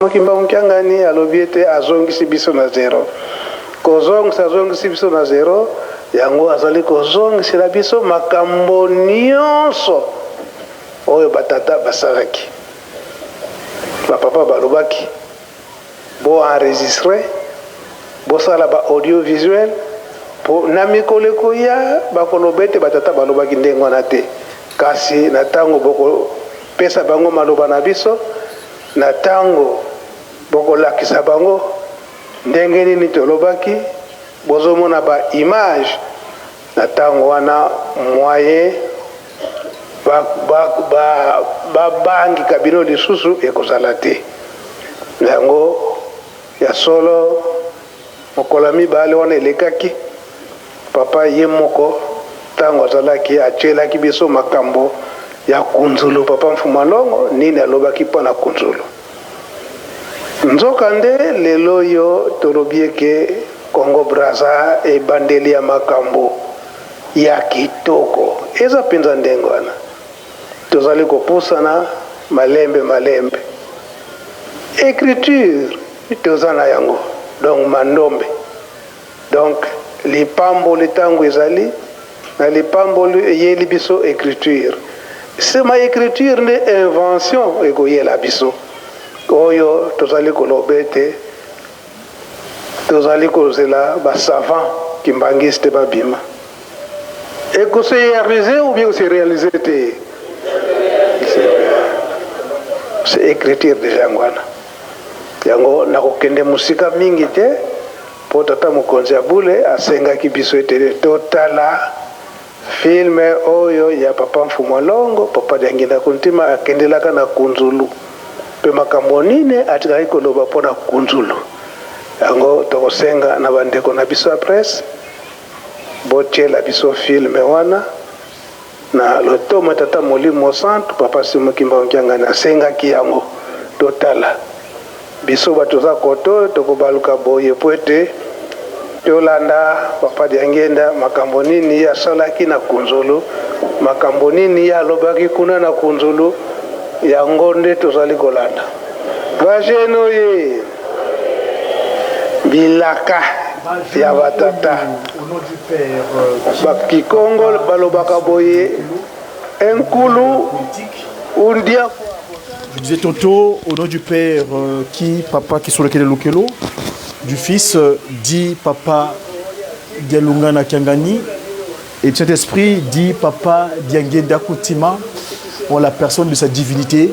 Mokimba Mkiangani alobiete azongisi biso na zero. Kozongisa azongisi biso na zero, yango azali kozongisi la biso makambo nyonso oyo batata basalaki. Papa balobaki bo enregistrer, bo sala ba audiovisuel, po na mikolo koya bakolobete batata balobaki ndenge wana te. Kasi na tango boko pesa bango maloba na biso, na tango boko lakisa bango ndenge nini tolobaki, bozomona ba image na tango wana moyen bangi kabino lisusu ekozala te. Yango ya solo mokola mibale wana elekaki, papa ye moko tango azalaki achelaki biso makambo ya kunzulu. Papa Mfumalongo nini alobaki mpona kunzulu. Nzokande lelo yo tolobieke Congo Brazza e bandeli ya makambo ya kitoko. Eza penza ndenge wana tozali kopusana malembe. Écriture tozana yango, donc mandombe. Donc lipambo litango ezali na lipambo yeli biso écriture. C'est ma écriture ne invention ekoyela biso. Oyo tozali kolobete, tozali kozela ba savant kimbangiste babima. Eko se réaliser ou bien se réaliser te? C'est écriture déjà ngwana. Yango nakokende musika mingi te, po tata mokonzi ya bule asengaki biso ete totala filme oyo ya Papa Mfumalongo. Papa Diangenda Kuntima akendelaka na kunzulu pe makambo nine atikaki koloba mpona kunzulu. Yango tokosenga na bandeko na biso ya presse botiela biso filme wana na lotoma tata Molimo Santu. Papa Simokimba Mkiangani asengaki yango totala. Biso batoza koto tokobaluka boye poete tolanda Papa Diangenda makambo nini ya salaki na kunzulu, makambo nini ya lobaki kuna na kunzulu, yango nde tozali kolanda. Vajeno ye bilaka ya batata bakikongo balobaka boye enkulu undia. Je disais tantôt, au nom du Père, Papa qui est sur lequel est Lokelo, du Fils, dit Papa Dialungana Kiangani, et du Saint-Esprit, dit Papa Diangenda Kuntima, en la personne de sa divinité,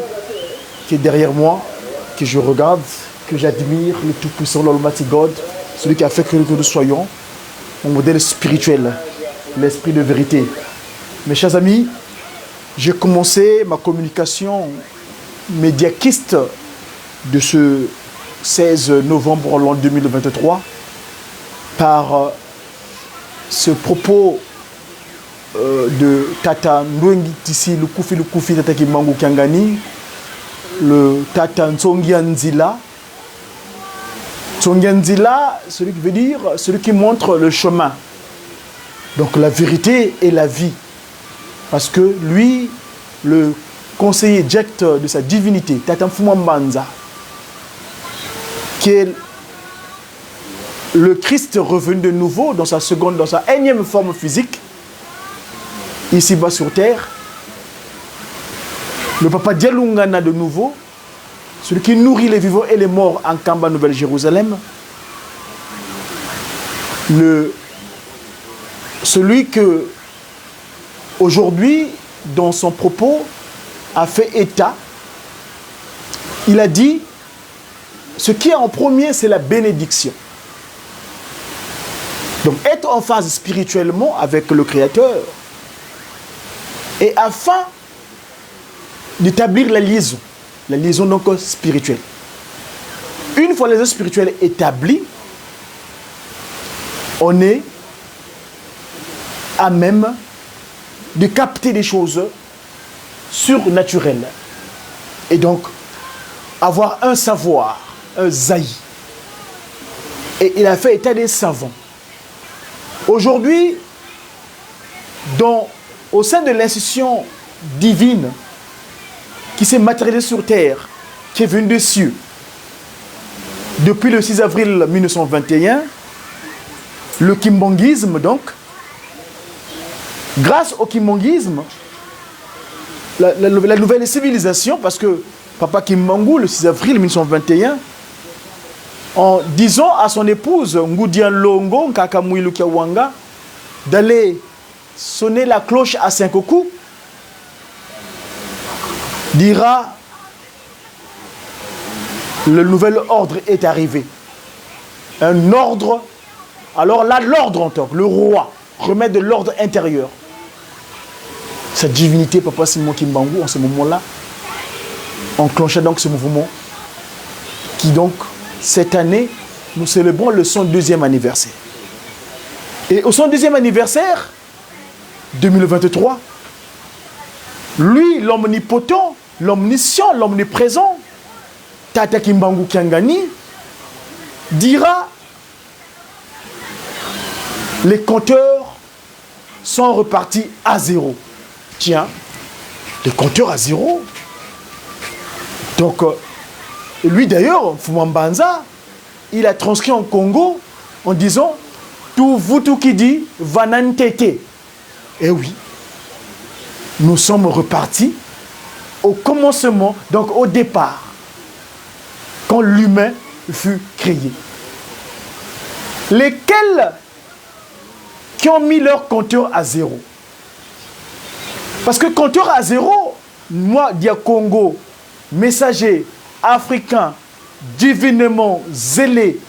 qui est derrière moi, que je regarde, que j'admire, le Tout-Puissant, l'Almighty God, celui qui a fait que nous soyons, mon modèle spirituel, l'esprit de vérité. Mes chers amis, j'ai commencé ma communication médiaquiste de ce 16 novembre l'an 2023 par ce propos de Tata Ndwengi Tisi Lukufi Tata Kimbangu Kiangani, le Tata Nzongianzila. Nzongianzila, celui qui veut dire celui qui montre le chemin, donc la vérité et la vie, parce que lui, le conseiller direct de sa divinité, Tata Mfumambanza, qui est le Christ revenu de nouveau dans sa énième forme physique, ici-bas sur terre, le Papa Dialungana de nouveau, celui qui nourrit les vivants et les morts en Kamba, Nouvelle-Jérusalem, celui que, aujourd'hui, dans son propos, a fait état. Il a dit, ce qui est en premier, c'est la bénédiction. Donc, être en phase spirituellement avec le Créateur, et afin d'établir la liaison donc spirituelle. Une fois la liaison spirituelle établie, on est à même de capter des choses surnaturelles. Et donc, avoir un savoir, un zaï. Et il a fait état des savants. Aujourd'hui, au sein de l'institution divine qui s'est matérialisée sur terre, qui est venue des cieux, depuis le 6 avril 1921, le kimbanguisme, donc, grâce au kimbanguisme, la nouvelle civilisation, parce que Papa Kimbangu, le 6 avril 1921, en disant à son épouse, Ngoudian Longo, Kakamouilou Kiawanga, d'aller sonner la cloche à 5 coups, dira, le nouvel ordre est arrivé. Un ordre, alors là, l'ordre en tant que le roi remet de l'ordre intérieur. Sa divinité, Papa Simon Kimbangu, en ce moment-là, enclencha donc ce mouvement qui donc, cette année, nous célébrons le 102e anniversaire. Et au 102e anniversaire, 2023, lui, l'omnipotent, l'omniscient, l'omniprésent, Tata Kimbangu Kiangani, dira: les compteurs sont repartis à zéro. Tiens, les compteurs à zéro. Donc, lui d'ailleurs, Fumambanza, il a transcrit en Congo en disant: tout vous tout qui dit Vanantete. Eh oui, nous sommes repartis au commencement, donc au départ, quand l'humain fut créé. Lesquels qui ont mis leur compteur à zéro? Parce que compteur à zéro, moi, Dia Congo, messager africain, divinement zélé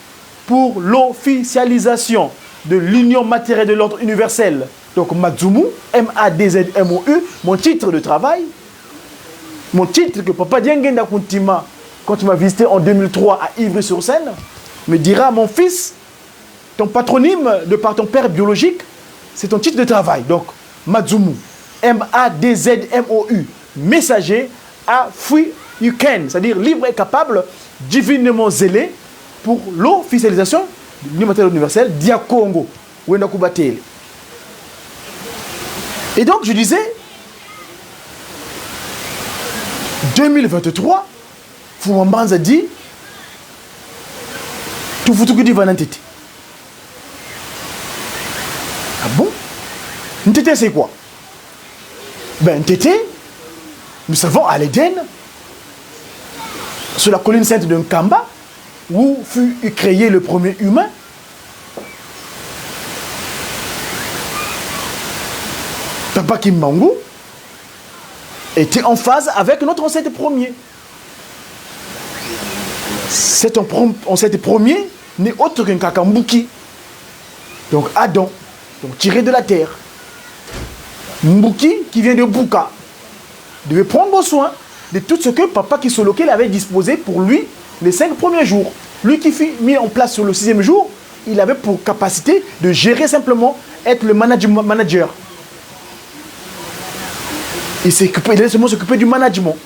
pour l'officialisation de l'union matérielle de l'ordre universel, donc Madzumu, M-A-D-Z-M-O-U, mon titre de travail, mon titre que Papa Diengenda Kuntima, quand il m'a visité en 2003 à Ivry-sur-Seine, me dira: mon fils, ton patronyme de par ton père biologique, c'est ton titre de travail. Donc, Madzumu, M-A-D-Z-M-O-U, messager à Free You Can, c'est-à-dire libre et capable, divinement zélé pour l'officialisation de l'union matérielle universelle, Dia Congo, Wendakubatele. Et donc, je disais, 2023, Fumambanza dit, tout foutu que dit Vanantete. Ah bon? Ntete, c'est quoi? Ben, Ntete, nous savons à l'Éden, sur la colline sainte de Nkamba, où fut créé le premier humain. Papa Kimbangu était en phase avec notre ancêtre premier. Cet ancêtre premier n'est autre qu'un Kakambuki, donc Adam, donc tiré de la terre. Mbuki qui vient de Buka devait prendre soin de tout ce que Papa Kisolokel avait disposé pour lui les 5 premiers jours. Lui qui fut mis en place sur le 6e jour, il avait pour capacité de gérer simplement, être le manager. Il devait seulement s'occuper du management.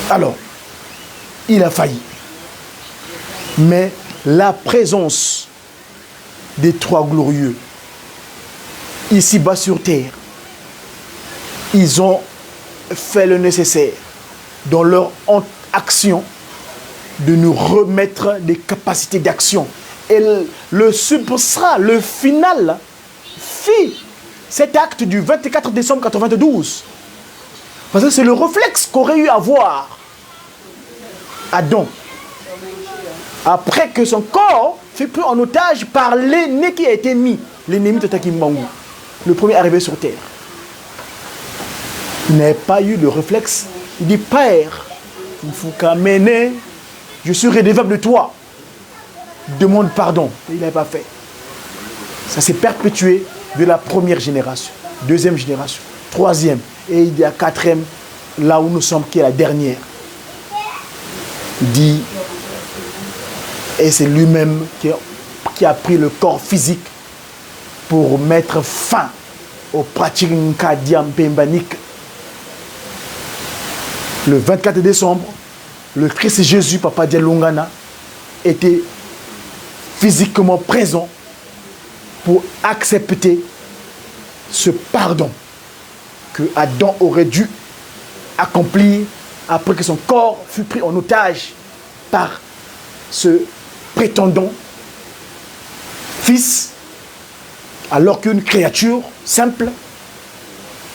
Alors, il a failli. Mais la présence des trois glorieux, ici-bas sur terre, ils ont fait le nécessaire dans leur action de nous remettre des capacités d'action. Et le substrat, le final, fit cet acte du 24 décembre 92. Parce que c'est le réflexe qu'aurait eu à voir Adam. Après que son corps fut pris en otage par l'aîné qui a été mis, l'ennemi de Takimbangu, le premier arrivé sur terre. Il n'avait pas eu le réflexe. Il dit: Père, il faut qu'amener, je suis redevable de toi. Demande pardon. Il n'avait pas fait. Ça s'est perpétué de la première génération, deuxième génération, troisième, et il y a quatrième, là où nous sommes, qui est la dernière. Il dit, et c'est lui-même qui a pris le corps physique pour mettre fin aux pratiques nkadiampembanik. Le 24 décembre, le Christ Jésus, Papa Dialungana, était physiquement présent pour accepter ce pardon que Adam aurait dû accomplir après que son corps fut pris en otage par ce prétendant fils, alors qu'une créature simple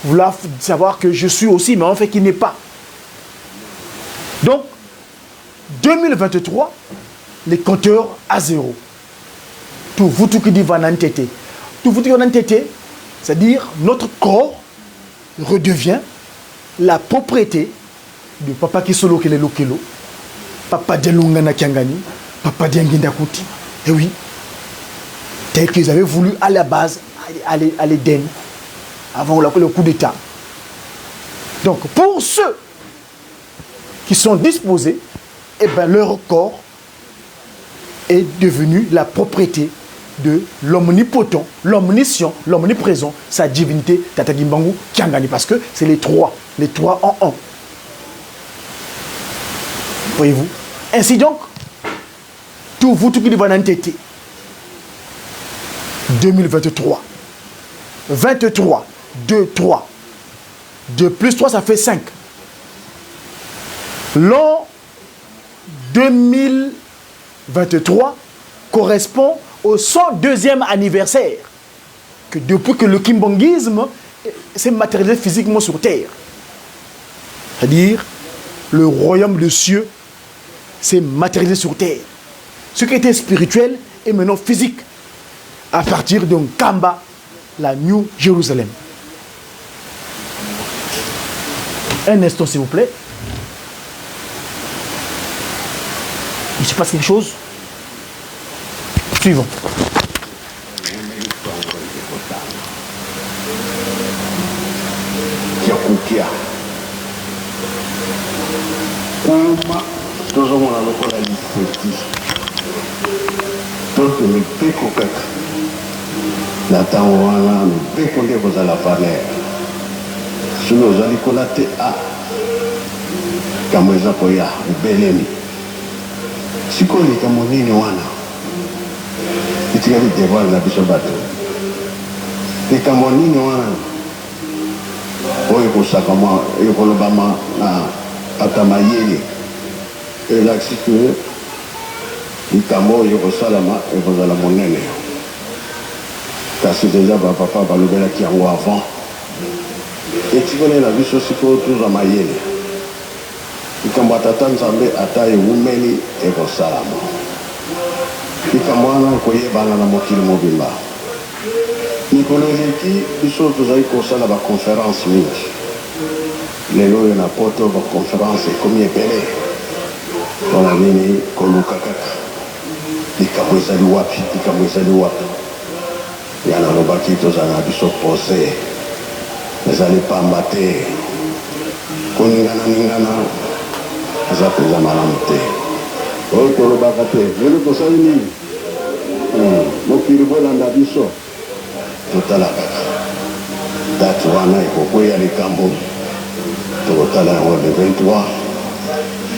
voulait savoir que je suis aussi, mais en fait qu'il n'est pas. Donc, 2023, les compteurs à zéro. Tout vous tout qui dit vanantete. Tout vous tout vanantete, c'est-à-dire notre corps redevient la propriété de Papa Kisolo Kele Lokelo, Papa Dialungana Kiangani, Papa Dianginda Kuti. Et oui, tel qu'ils avaient voulu à la base, à l'Éden, avant le coup d'État. Donc, pour ceux qui sont disposés, eh ben, leur corps est devenu la propriété de l'omnipotent, l'omniscient, l'omniprésent, sa divinité, Tata Gimbangu Kiangani, parce que c'est les trois en un. Voyez-vous? Ainsi donc, tout vous tout qui va en tête, 2023, 23, 2, 3, 2 plus 3, ça fait 5. L'an 2023 correspond au 102e anniversaire que depuis que le kimbongisme s'est matérialisé physiquement sur terre. C'est-à-dire, le royaume des cieux s'est matérialisé sur terre. Ce qui était spirituel est maintenant physique à partir d'un Kamba, la New Jérusalem. Un instant, s'il vous plaît. Il se passe quelque chose. Suivant. tozomona lokola liseki toke mipeko kaka na ntango wana mipeko nde kozala valeur soki oza likola te kambo eza koya ebelemi sikoyo likambo nini wana etikali devoir na biso bato likambo nini wana oyo ekosakama ekolobama na ata mayele elakisi ke likambo oyo ekosalama ekozala monene kasi deja bapapa balobelaki yango avant etikoli na biso sikoyo tozwa mayele likambo ya tata nzambe ata ewumeli ekosalama likambo wana ekoyebana na mokili mobimba mikolo eleki biso tozali kosala baconférence mingi lelo oyo na poto baconférence ekomi ebele mpona nini koluka kaka likambo ezali wapi likambo ezali wapi ya nalobaki tozala na biso pose ezali pamba te koningana eza mpenza malamu te oyo tolobaka te lelo tosali nini mokili bolanda biso totala kaka date wana ekokweya likambo tokotala yango le 23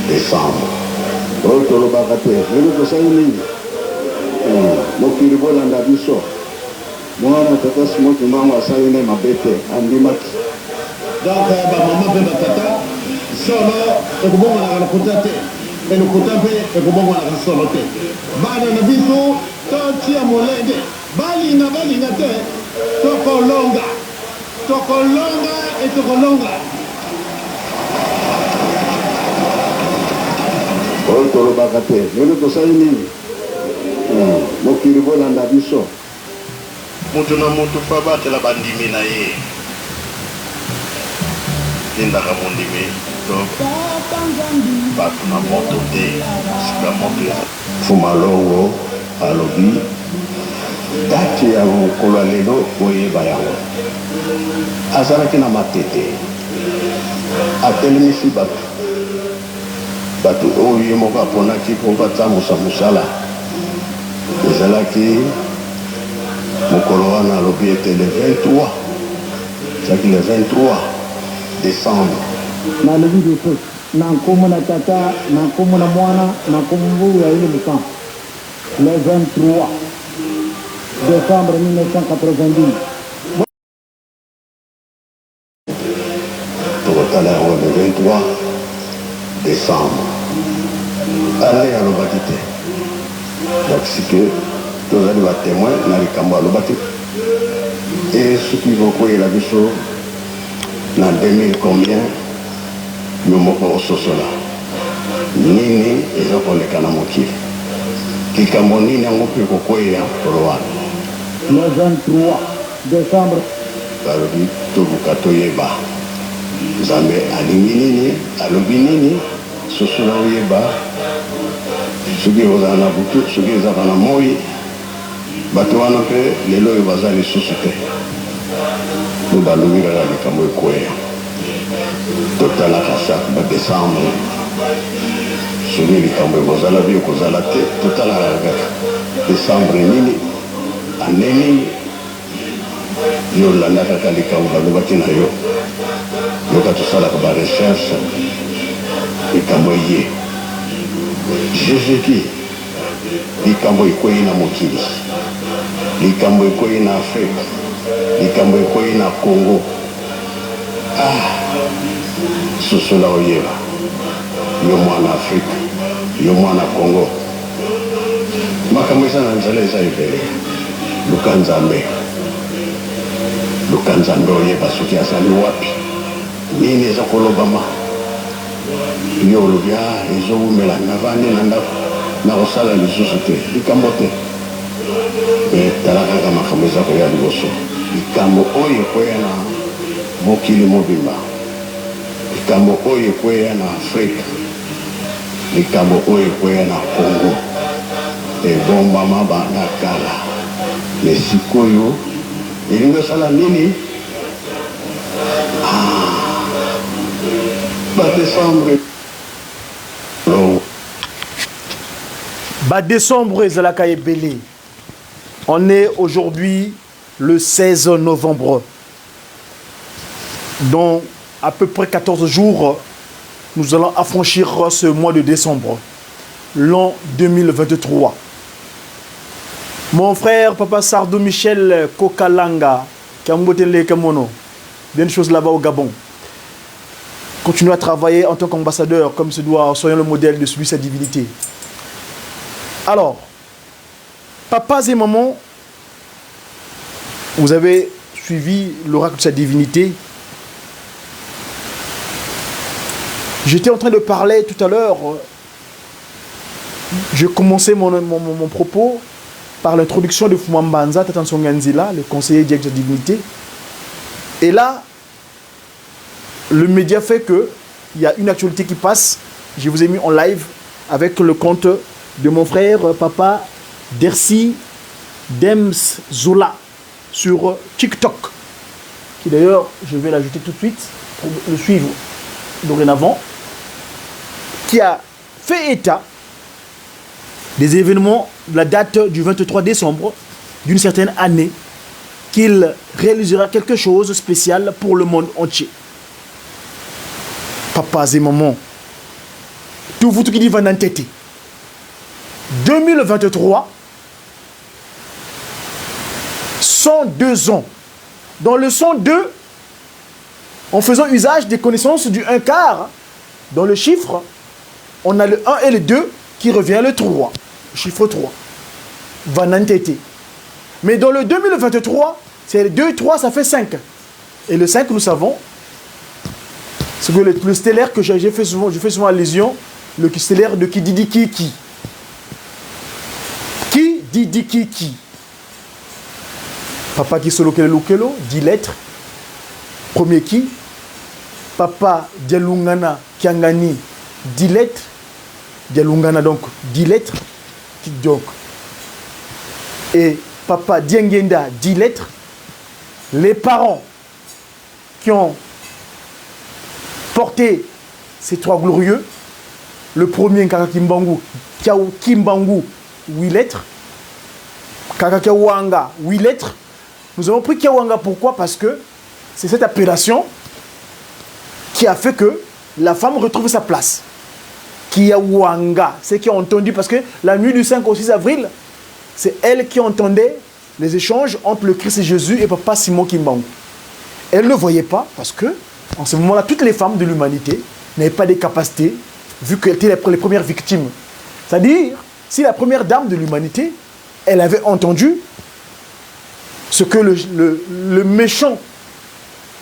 décembre oyo tolobaka te lelo tosali nini mokili bolanda biso mwana tata simoki mbango asali nde mabe te andimaki donc bamama mpe batata solo ekobongonaka lokuta te elokuta mpe ekobongonaka solo te bana na biso totia molenge balinga te tokolonga e tokolonga oyo tolobaka te lelo tosali nini mokili bolanda biso moto na moto fa batela bandimi na ye lindaka mondimi to bato na moto te sika moto fumalongo alobi date ya mokolo ya lelo oyeba yango azalaki na matete atelemisi bato oyo ye moko aponaki mpo batambusa mosala ezalaki mokolo wana alobi ete le 23 ezalaki le 23 décembre nalobi depo na nkombo na tata na nkombo na mwana na nkombo ya ile mokambo le 23 décembre 1990 tokotala yango le 23 décembre ale alobaki te yakisi ke tozali batémoin na likambo alobaki e soki bokoyela biso na 2000 combien yo moko ososola nini eza koleka na mokili likambo nini yango mpe kokwea tolowana le 23 décembre balobi toluka toyeba nzambe alingi nini alobi nini sosola oyeba soki ozala na butu soki ezaka na moi bato wana mpe lelo oyo baza lisusu te no balobi kaka likambo ekwea totalaka chaque badécembre soki likambo ekozala bi ekozala te totalaka kaka décembre nini ane nini yo olanda kaka likambo balobaki na yo yoka tosalaka barecherche likambo ye jésus-ki likambo ekwei na mokili likambo ekwei na afrika likambo ekwei na congo sosola oyeba yo mwana afrika yo mwana congo makambo eza na nzela eza ebele luka nzambe oyeba soki azali wapi nini eza kolobama yo olobi ezowumela navandi na ndako na kosala lisusu te likambo te me tala kaka makambo eza koya liboso likambo oyo ekoya na mokili mobimba likambo oyo ekoya na afrika likambo oyo ekoya na congo ebombama banda kala me sikoyo elingi osala nini badécembre Décembre ezalaka ebele. On est aujourd'hui le 16 novembre. Dans à peu près 14 jours, nous allons affranchir ce mois de décembre, l'an 2023. Mon frère, Papa Sardo Michel Kokalanga, Kambotele Kamono, d'une chose là-bas au Gabon. Continuez à travailler en tant qu'ambassadeur, comme se doit, soyons le modèle de celui de sa divinité. Alors, papas et mamans, vous avez suivi l'oracle de sa divinité. J'étais en train de parler tout à l'heure, j'ai commencé mon propos par l'introduction de Fumambanza, Tatan Songanzila, le conseiller direct de sa divinité. Et là, le média fait qu'il y a une actualité qui passe. Je vous ai mis en live avec le compte de mon frère, Papa Dersi Dems Zola sur TikTok. Qui d'ailleurs, je vais l'ajouter tout de suite pour le suivre dorénavant. Qui a fait état des événements de la date du 23 décembre d'une certaine année, qu'il réalisera quelque chose de spécial pour le monde entier. Papas et mamans, tout vous qui dit va n'entêter. 2023, 102 ans. Dans le 102, en faisant usage des connaissances du 1 quart, dans le chiffre, on a le 1 et le 2 qui revient le 3. Chiffre 3. Va n'entêter. Mais dans le 2023, c'est le 2 et 3, ça fait 5. Et le 5, nous savons, c'est que le stellaire que je fais souvent allusion, le stellaire de Kididikiki. Kididikiki. Papa qui solo Lokelo, 10 lettres. Premier qui. Papa Dialungana Kiangani, 10 lettres. Dialungana donc 10 lettres. Donc. Et Papa Diengenda, 10 lettres. Les parents qui ont porté ces trois glorieux. Le premier, Kaka Kimbangu, Kiao Kimbangu, 8 lettres. Kaka Kiawanga, 8 lettres. Nous avons pris Kiawanga, pourquoi? Parce que c'est cette appellation qui a fait que la femme retrouve sa place. Kiawanga, c'est qui ont entendu, parce que la nuit du 5 au 6 avril, c'est elle qui entendait les échanges entre le Christ et Jésus et Papa Simon Kimbangu. Elle ne voyait pas parce que En ce moment-là, toutes les femmes de l'humanité n'avaient pas des capacités, vu qu'elles étaient les premières victimes. C'est-à-dire, si la première dame de l'humanité, elle avait entendu ce que le méchant,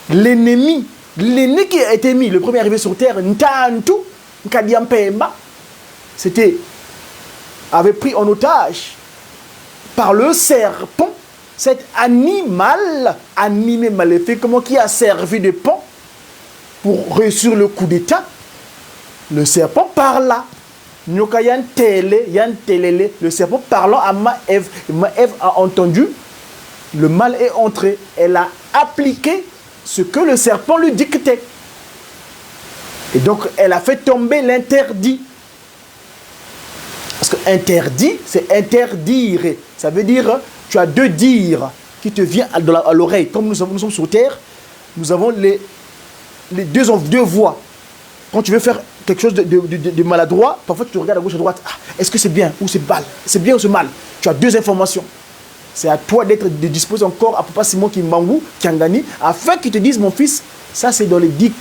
l'ennemi qui a été mis, le premier arrivé sur terre, Ntantu, Nkadiampemba, avait pris en otage par le serpent, cet animal animé maléfiquement qui a servi de pont pour réussir le coup d'état. Le serpent parla. Le serpent parlant à Maëve. Maëve a entendu, le mal est entré. Elle a appliqué ce que le serpent lui dictait. Et donc, elle a fait tomber l'interdit. Parce que interdit, c'est interdire. Ça veut dire, tu as deux dires qui te viennent à l'oreille. Comme nous sommes sur terre, nous avons les deux voix. Quand tu veux faire quelque chose de maladroit, parfois tu te regardes à gauche et à droite. Ah, est-ce que c'est bien ou c'est mal? C'est bien ou c'est mal? Tu as deux informations. C'est à toi de disposer encore à Papa Simon Kimbangu, Kiangani, afin qu'il te dise, mon fils, ça c'est dans les 10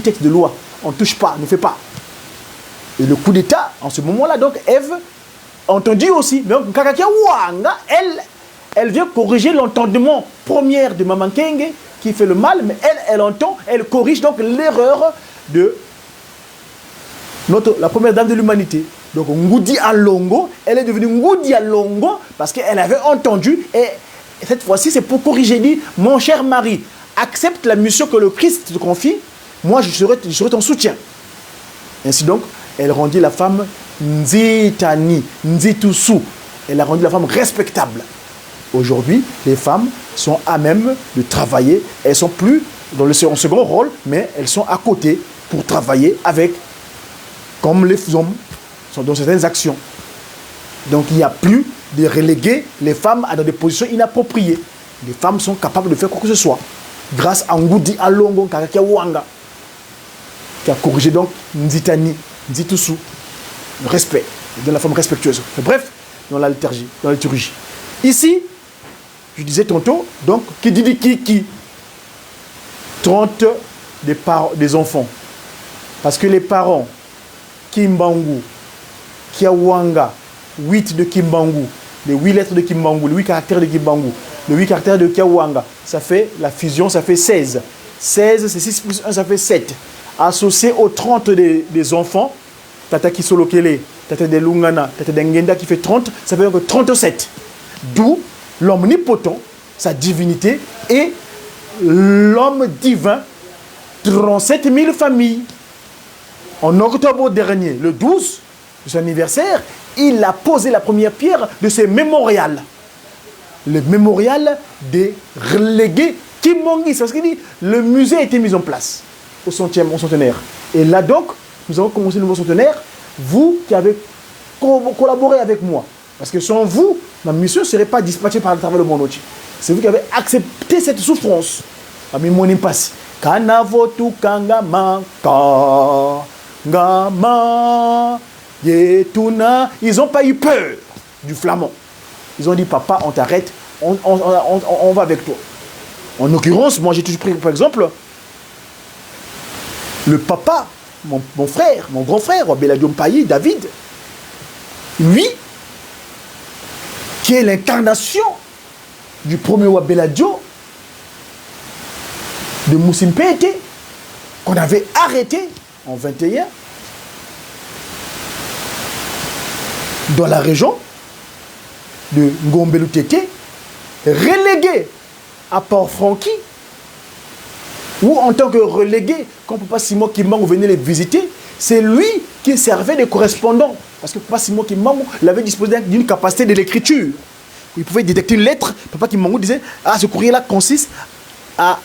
textes de loi. On ne touche pas, ne fait pas. Et le coup d'état, en ce moment-là, donc, Ève entendit aussi. Mais Kakakia Wanga, elle vient corriger l'entendement première de Maman Kenge, qui fait le mal, mais elle entend, elle corrige donc l'erreur de la première dame de l'humanité. Donc Ngoudi Alongo, elle est devenue Ngoudi Alongo parce qu'elle avait entendu, et cette fois-ci c'est pour corriger, dit, mon cher mari, accepte la mission que le Christ te confie, moi je serai ton soutien. Ainsi donc, elle rendit la femme Nzitani, Nzitusu, elle a rendu la femme respectable. Aujourd'hui, les femmes sont à même de travailler, elles sont plus dans le second rôle, mais elles sont à côté pour travailler avec, comme les hommes sont dans certaines actions. Donc il n'y a plus de reléguer les femmes dans des positions inappropriées. Les femmes sont capables de faire quoi que ce soit. Grâce à Ngoudi Alongo Kakakia Wanga, qui a corrigé donc Nzitani, Nzitusu, le respect, de la femme respectueuse. Bref, dans la liturgie, Ici, je disais tantôt, donc, qui dit qui 30 des enfants. Parce que les parents, Kimbangu, Kiawanga, 8 de Kimbangu, les 8 lettres de Kimbangu, les 8 caractères de Kimbangu, les 8 caractères de Kiawanga, ça fait la fusion, ça fait 16. 16, c'est 6 plus 1, ça fait 7. Associé aux 30 des enfants, Tata Kisolokele, Tata de Lungana, Tata de Ngenda qui fait 30, ça fait donc 37. D'où l'omnipotent, sa divinité, et l'homme divin, 37 000 familles. En octobre dernier, le 12, de son anniversaire, il a posé la première pierre de ce mémorial. Le mémorial des relégués Kimbangis. Parce qu'il dit, le musée a été mis en place au centenaire. Et là donc, nous avons commencé le nouveau centenaire, vous qui avez collaboré avec moi. Parce que sans vous, ma mission ne serait pas dispatchée par le travail de mon outil. C'est vous qui avez accepté cette souffrance. Ami mon impasse. Kanavotu kangama kangama yetuna. Ils n'ont pas eu peur du flamand. Ils ont dit, papa, on t'arrête, on va avec toi. En l'occurrence, moi j'ai toujours pris, par exemple, le papa, mon frère, mon grand frère, Beladio Mpayi, David, lui, qui est l'incarnation du premier Wabeladio de Moussimpete, qu'on avait arrêté en 21 dans la région de Ngombelutete, relégué à Port-Franqui, où en tant que relégué, quand Papa Simon Kimbangu venait les visiter, c'est lui qui servait de correspondant. Parce que Papa Simon Kimbangu l'avait disposé d'une capacité de l'écriture. Il pouvait détecter une lettre. Papa Kimbangu disait, ah, ce courrier-là consiste à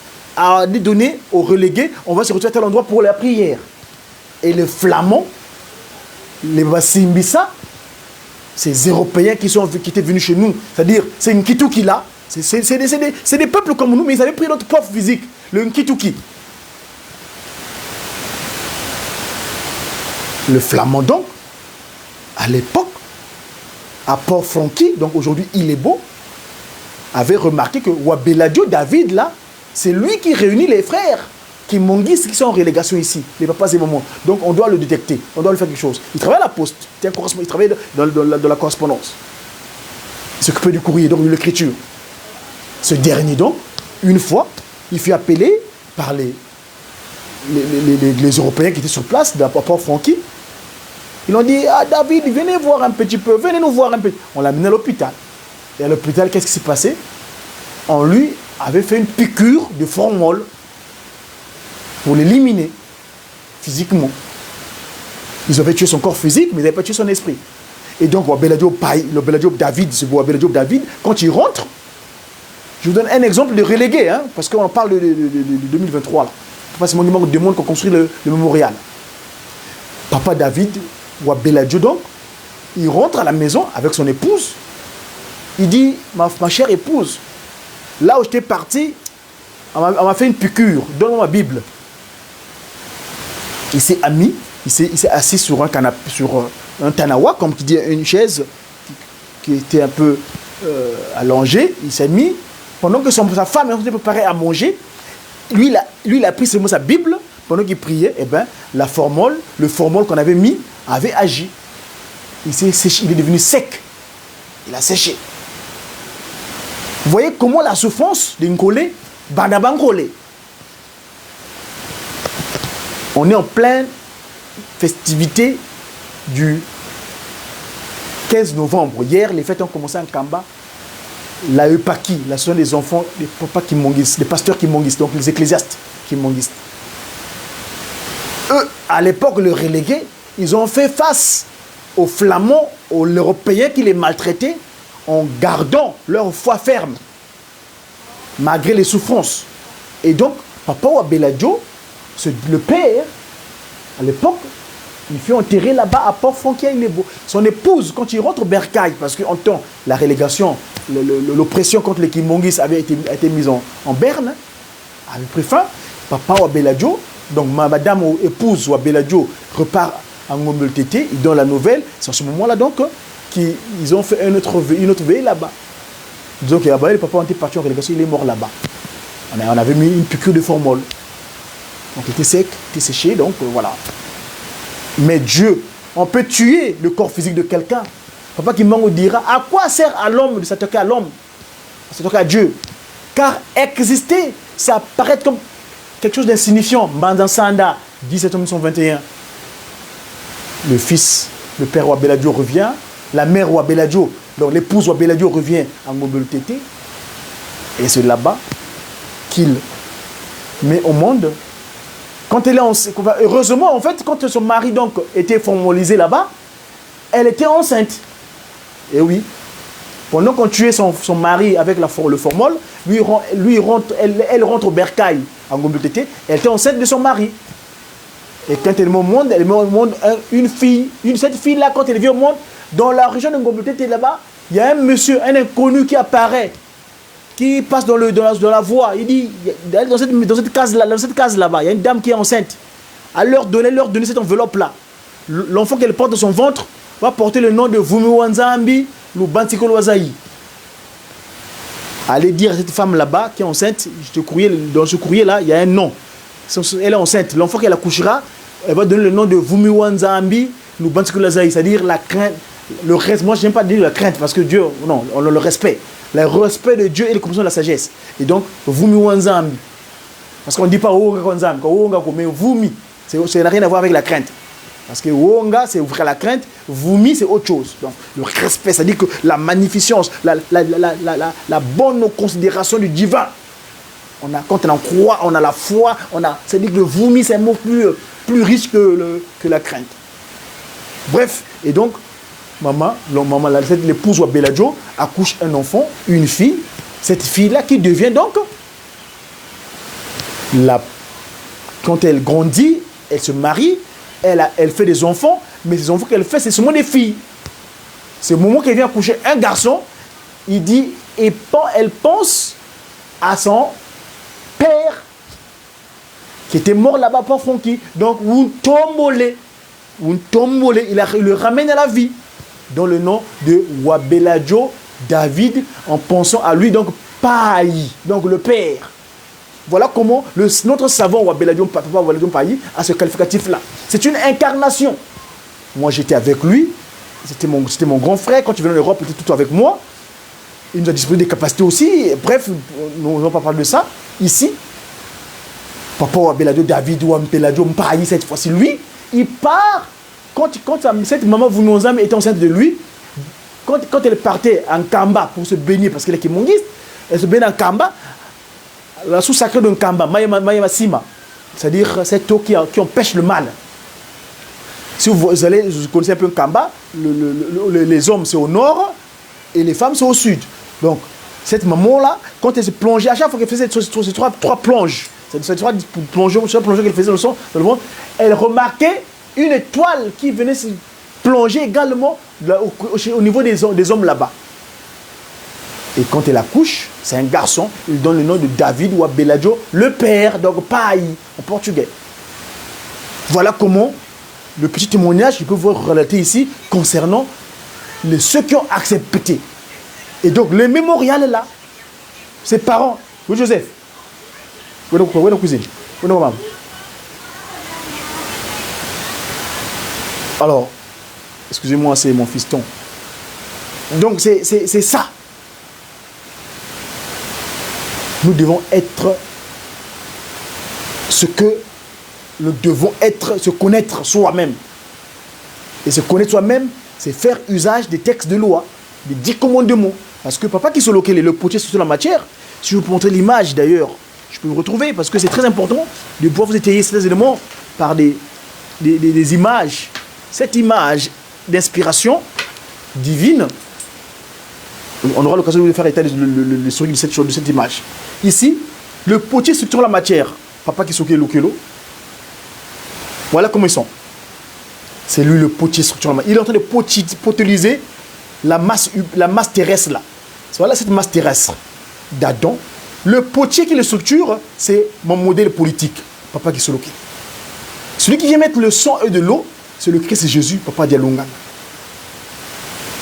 donner aux relégués, on va se retrouver à tel endroit pour la prière. Et les Flamands, les Basimbissa, ces Européens qui étaient venus chez nous, c'est-à-dire, c'est une Nkituki là, c'est des peuples comme nous, mais ils avaient pris notre propre physique, le Nkituki. Le Flamand donc, à l'époque, à Port-Franqui, donc aujourd'hui il est beau, avait remarqué que Wabeladio David là, c'est lui qui réunit les frères Kimongis qui sont en relégation ici, les papas et mamans. Donc on doit le détecter, on doit lui faire quelque chose. Il travaille à la poste, il travaille dans la correspondance. Il s'occupait du courrier, donc de l'écriture. Ce dernier, donc, une fois, il fut appelé par les Européens qui étaient sur place, de papa Francky. Ils ont dit, ah David, venez voir un petit peu, venez nous voir un peu. On l'a amené à l'hôpital. Et à l'hôpital, qu'est-ce qui s'est passé? On lui avait fait une piqûre de formol pour l'éliminer physiquement. Ils avaient tué son corps physique, mais ils n'avaient pas tué son esprit. Et donc, le Beladio David, quand il rentre, je vous donne un exemple de relégué, hein, parce qu'on parle de 2023. Là. C'est mon numéro de monde qu'on construit le mémorial. Papa David, ou Beladio, donc, il rentre à la maison avec son épouse. Il dit, ma chère épouse, là où j'étais parti, on m'a fait une piqûre, donne-moi ma Bible. Il s'est assis sur un canapé, sur un tanawa, comme qui dit une chaise qui était un peu allongée. Il s'est mis, pendant que sa femme était préparée à manger, lui il a pris seulement sa Bible, pendant qu'il priait, et ben, le formol qu'on avait mis avait agi. Il est devenu sec. Il a séché. Vous voyez comment la souffrance d'un collé, bandabangolé. On est en pleine festivité du 15 novembre. Hier, les fêtes ont commencé en Kamba. La Eupaki, l'association des enfants, des papas qui monguissent, des pasteurs qui monguissent, donc les ecclésiastes qui monguissent. Eux, à l'époque, le relégué, ils ont fait face aux Flamands, aux Européens qui les maltraitaient, en gardant leur foi ferme, malgré les souffrances. Et donc, Papa Wabeladio, le père, à l'époque, il fut enterré là-bas à Port-Franquin. Son épouse, quand il rentre au Bercail, parce qu'en temps, la relégation, l'oppression contre les Kimongis avait été mise en berne, avait pris fin. Papa Wabeladio, donc madame ou épouse Wabeladio, repart en Ngombe-Tété, il donne la nouvelle. C'est à ce moment-là donc qu'ils ont fait une autre veille là-bas. Donc là-bas, le papa était parti en relégation, il est mort là-bas. On avait mis une piqûre de formol. Donc il était sec, il était séché, donc voilà. Mais Dieu, on peut tuer le corps physique de quelqu'un. Papa Kimbango dira, à quoi sert à l'homme de s'attaquer à l'homme? De s'attaquer à Dieu. Car exister, ça paraît comme quelque chose d'insignifiant. Bandansanda, 17 1921. Le fils, le père Wabeladio revient, la mère Wabeladio, donc l'épouse Wabeladio revient en Ngombe-Tété. Et c'est là-bas qu'il met au monde. Quand elle est enceinte, heureusement, en fait, quand son mari donc était formalisé là-bas, elle était enceinte. Et oui, pendant qu'on tuait son mari avec le formol, elle rentre au Bercail en Ngombe-Tété, elle était enceinte de son mari. Et quand elle met au monde une fille. Cette fille-là, quand elle vient au monde, dans la région de Ngombe-Tété là-bas, il y a un monsieur, un inconnu qui apparaît, qui passe dans la voie. Il dit, dans cette case là-bas, il y a une dame qui est enceinte. À leur donner cette enveloppe-là. L'enfant qu'elle porte dans son ventre va porter le nom de Vumiwanzambi Lubantiko Lwazaï. Allez dire à cette femme là-bas qui est enceinte, dans ce courrier-là, il y a un nom. Elle est enceinte. L'enfant qu'elle accouchera, elle va donner le nom de Vumiwanzambi Lubantiko Lwazaï, c'est-à-dire la crainte. Le reste, moi je n'aime pas dire la crainte parce que Dieu, non, on le respect. Le respect de Dieu et la compréhension de la sagesse. Et donc, Vumi Wanzambi. Parce qu'on ne dit pas Wonga Wanzambi, mais Vumi, ça n'a rien à voir avec la crainte. Parce que Wonga, c'est ouvrir la crainte, Vumi, c'est autre chose. Donc, le respect, c'est-à-dire que la magnificence, la bonne considération du divin. Quand on en croit, on a la foi, c'est-à-dire que le Vumi, c'est un mot plus riche que la crainte. Bref, et donc, l'épouse Wabeladio accouche un enfant, une fille. Cette fille-là qui devient donc, quand elle grandit, elle se marie, elle fait des enfants, mais ces enfants qu'elle fait, c'est seulement des filles. C'est au moment qu'elle vient accoucher un garçon, il dit, elle pense à son père qui était mort là-bas par Francky. Donc, Wuntombole, il le ramène à la vie. Dans le nom de Wabeladio David, en pensant à lui, donc Paï, donc le père. Voilà comment notre savant Wabeladion Papa Wabeladion Payi a ce qualificatif-là. C'est une incarnation. Moi, j'étais avec lui. C'était mon grand frère. Quand il venait en Europe, il était tout avec moi. Il nous a distribué des capacités aussi. Bref, nous n'allons pas parler de ça. Ici, Papa Wabeladion David Wabeladion Payi, cette fois-ci, lui, il part. Quand cette maman Vunonzam était enceinte de lui, quand elle partait en Kamba pour se baigner, parce qu'elle est kimongiste, elle se baignait en Kamba, la source sacrée d'un Kamba, Mayama Sima, c'est-à-dire cette eau qui empêche le mal. Si vous connaissez un peu un Kamba, les hommes c'est au nord et les femmes c'est au sud. Donc, cette maman-là, quand elle se plongeait, à chaque fois qu'elle faisait ces trois plonges, ces trois plongeons qu'elle faisait dans le ventre, elle remarquait une étoile qui venait se plonger également au niveau des hommes là-bas. Et quand elle accouche, c'est un garçon, il donne le nom de David Wabeladion, le père, donc Payi, en portugais. Voilà comment le petit témoignage que vous relater ici concernant ceux qui ont accepté. Et donc le mémorial là, ses parents, oui Joseph, oui la cousine, oui la maman. Alors, excusez-moi, c'est mon fiston. Donc c'est ça. Nous devons être ce que nous devons être, se connaître soi-même. Et se connaître soi-même, c'est faire usage des textes de loi, des 10 commandements. Parce que Papa Kisolokele, le potier sur la matière, si je vous montrer l'image d'ailleurs, je peux vous retrouver, parce que c'est très important de pouvoir vous étayer ces éléments par des images. Cette image d'inspiration divine, on aura l'occasion de faire état de cette image. Ici, le potier structure la matière. Papa Kisolokele Lokelo. Voilà comment ils sont. C'est lui le potier structure la matière. Il est en train de poteliser la masse terrestre là. Voilà cette masse terrestre d'Adam. Le potier qui le structure, c'est mon modèle politique. Papa Kisolokele. Celui qui vient mettre le sang et de l'eau, c'est le Christ Jésus, Papa Dialungana.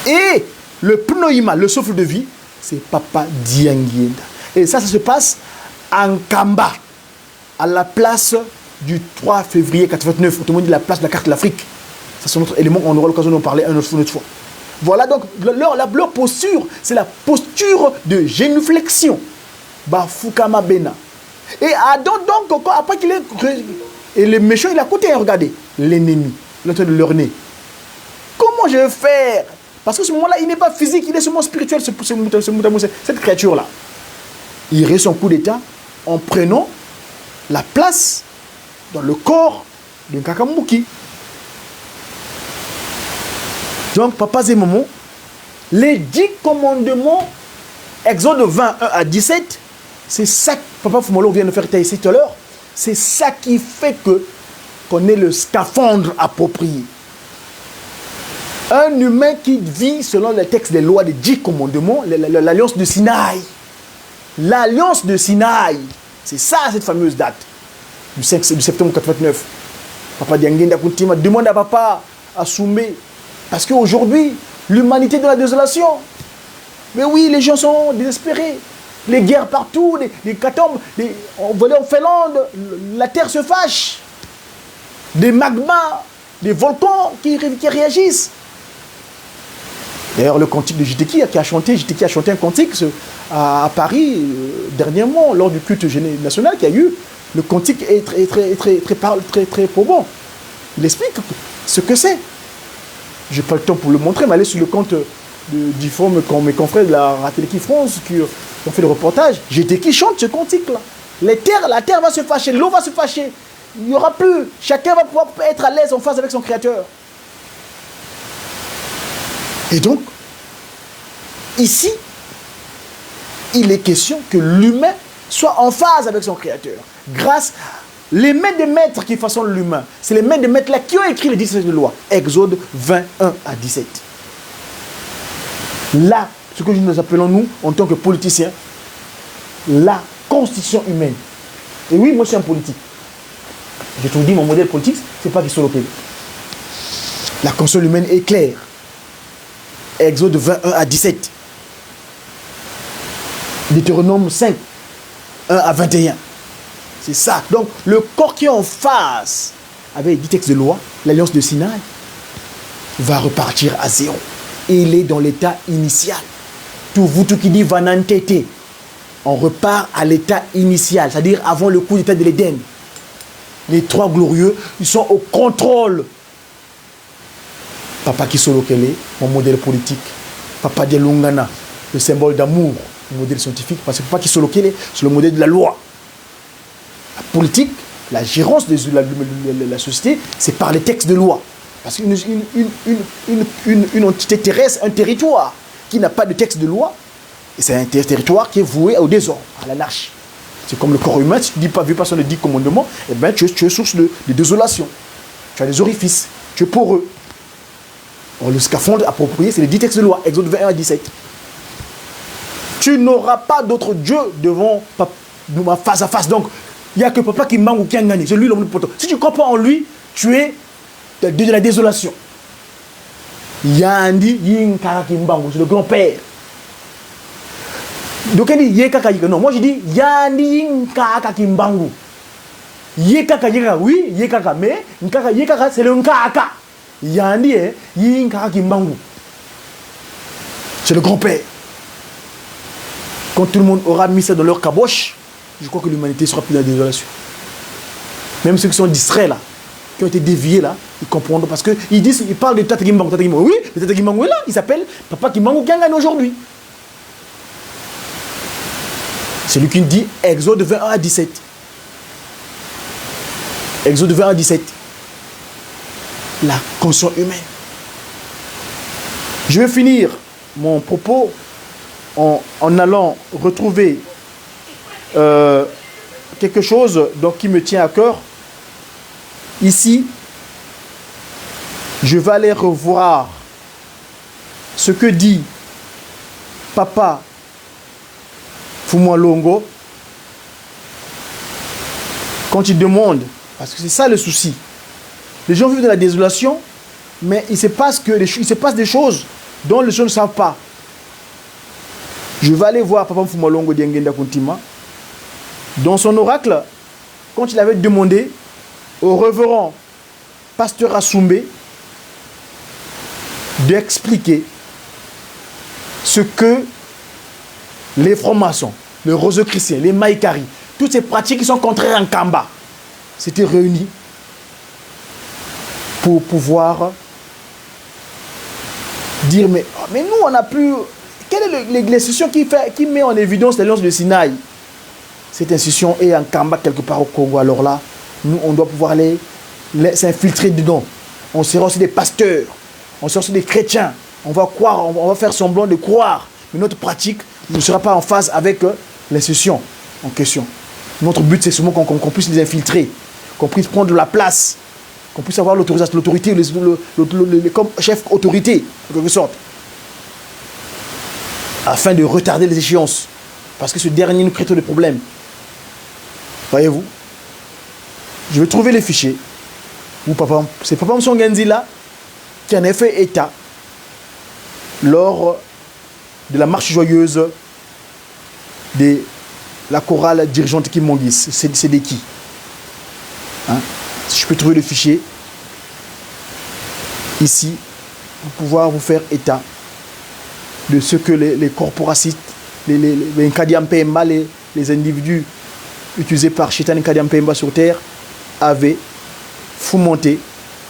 Et le pneuma, le souffle de vie, c'est Papa Dianguienda. Et ça se passe en Kamba, à la place du 3 février 89, autrement dit la place de la carte de l'Afrique. Ça c'est notre élément, on aura l'occasion d'en parler une autre fois. Voilà donc, leur posture, c'est la posture de génuflexion. Bafukama Bena. Et Adam, donc, après qu'il est... Et le méchant, il a côté, regardez, l'ennemi, il est en train de leur nez. Comment je vais faire? Parce que ce moment-là, il n'est pas physique, il est seulement spirituel, cette créature-là. Il réussit son coup d'état en prenant la place dans le corps d'un Kakamouki. Donc, papa et maman, les 10 commandements, Exode 21 à 17, c'est ça que Papa Fumolo vient de faire ici tout à l'heure. C'est ça qui fait qu'on ait le scaphandre approprié. Un humain qui vit selon les textes des lois des 10 commandements, l'alliance de Sinaï. L'alliance de Sinaï, c'est ça cette fameuse date du septembre 89. Papa Dianguienda Kuntima demande à Papa Assoumé, parce qu'aujourd'hui, l'humanité de la désolation. Mais oui, les gens sont désespérés. Les guerres partout, les catombes, on volait en Finlande, la terre se fâche. Des magmas, des volcans qui réagissent. D'ailleurs, le cantique de JTK qui a chanté un cantique à Paris dernièrement, lors du culte national qu'il y a eu. Le cantique est très probant. Il explique ce que c'est. Je n'ai pas le temps pour le montrer, mais allez sur le compte du forum, mes confrères de la Télé France qui ont fait le reportage. JTK chante ce cantique-là. La terre va se fâcher, l'eau va se fâcher. Il n'y aura plus. Chacun va pouvoir être à l'aise en phase avec son Créateur. Et donc, ici, il est question que l'humain soit en phase avec son Créateur. Grâce les maîtres des maîtres qui façonnent l'humain, c'est les maîtres des maîtres là qui ont écrit les 17 lois. Exode 21 à 17. Là, ce que nous appelons nous, en tant que politiciens, la constitution humaine. Et oui, moi je suis un politique. Je te dis, mon modèle politique, c'est pas Kisolokele. La constitution humaine est claire. Exode 21 à 17. Deutéronome 5, 1 à 21. C'est ça. Donc, le corps qui est en face avec les 10 textes de loi, l'alliance de Sinaï, va repartir à zéro. Et il est dans l'état initial. Tout vous, tout qui dit Vanantete, on repart à l'état initial, c'est-à-dire avant le coup d'état de l'Éden. Les trois glorieux, ils sont au contrôle. Papa Kisolo Kele, mon modèle politique. Papa Dialungana, le symbole d'amour, le modèle scientifique. Parce que Papa Kisolo Kele, c'est le modèle de la loi. La politique, la gérance de la société, c'est par les textes de loi. Parce qu'une entité terrestre, un territoire qui n'a pas de texte de loi, et c'est un territoire qui est voué au désordre, à l'anarchie. C'est comme le corps humain, si tu ne dis pas, viens pas sur les 10 commandements, eh ben, tu es source de désolation. Tu as des orifices, tu es poreux. Or, le scaphandre approprié, c'est les 10 textes de loi, Exode 21 à 17. Tu n'auras pas d'autre Dieu devant moi face à face. Donc, il n'y a que papa qui manque ou qui a gagné. C'est lui l'omnipotent. Si tu ne crois pas en lui, tu es de la désolation. Yandi yin karakimbangu, c'est le grand-père. Donc elle dit yekaka yeka. Non, moi je dis yandi yin karakimbangu. Yekaka yeka, oui, yekaka, mais nkaka yekaka c'est le nkaka. Yandi yin karakimbangu. C'est le grand-père. Quand tout le monde aura mis ça dans leur caboche, je crois que l'humanité sera plus dans la désolation. Même ceux qui sont distraits là, qui ont été déviés là, ils comprendront parce qu'ils parlent de Tata Kimbangu. Tata Kimbangu, oui, mais Tata Kimbangu est là, il s'appelle Papa Kimbangu qui a gagné aujourd'hui. C'est lui qui dit Exode 21 à 17. Exode 21 à 17. La conscience humaine. Je vais finir mon propos en allant retrouver quelque chose donc, qui me tient à cœur. Ici, je vais aller revoir ce que dit Papa Fumwalongo quand il demande, parce que c'est ça le souci. Les gens vivent de la désolation, mais il se passe des choses dont les gens ne savent pas. Je vais aller voir Papa Fumwalongo Diengenda Kuntima. Dans son oracle, quand il avait demandé au révérend pasteur Assoumbe d'expliquer ce que les francs-maçons, les rosicruciens, les maïkari, toutes ces pratiques qui sont contraires en Kamba, s'étaient réunis pour pouvoir dire mais nous on n'a plus... Quelle est l'institution qui met en évidence l'alliance de Sinaï? Cette institution est en Kamba quelque part au Congo. Alors là, nous, on doit pouvoir s'infiltrer dedans. On sera aussi des pasteurs, on sera aussi des chrétiens. On va croire, on va faire semblant de croire. Mais notre pratique ne sera pas en phase avec l'institution en question. Notre but, c'est seulement qu'on puisse les infiltrer, qu'on puisse prendre de la place, qu'on puisse avoir l'autorité, comme chef autorité, en quelque sorte, afin de retarder les échéances. Parce que ce dernier nous crée trop de problèmes. Voyez-vous? Je vais trouver les fichiers. C'est Papa Msongenzi là qui en a fait état lors de la marche joyeuse de la chorale dirigeante Kim Mongis. C'est de qui? Hein? Si je peux trouver le fichier ici, pour pouvoir vous faire état de ce que les corporacistes, les Nkadiam Pemba, les individus utilisés par Chitan Nkadiam Pemba sur terre avaient fomenté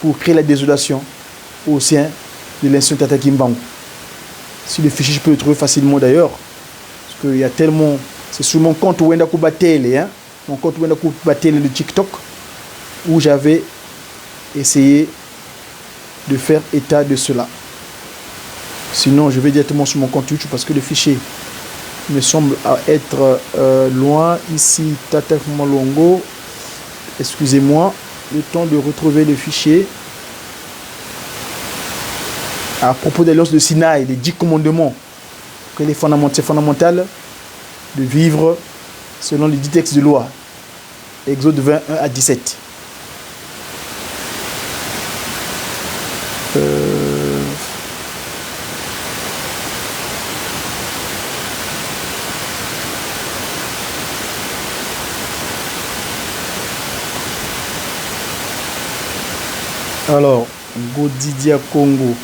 pour créer la désolation au sein de l'institution Tata Kimbangu. Si le fichier, je peux le trouver facilement d'ailleurs, parce qu'il y a tellement... C'est sur mon compte Wenda Kubatele, hein, mon compte Wenda Kubatele de TikTok, où j'avais essayé de faire état de cela. Sinon, je vais directement sur mon compte YouTube parce que le fichier me semble être loin. Ici, Tata Fumwalongo. Excusez-moi, le temps de retrouver le fichier. À propos de l'alliance de Sinaï, les 10 commandements, que c'est fondamental de vivre selon les 10 textes de loi. Exode 21 à 17. Alors, Godidia Congo.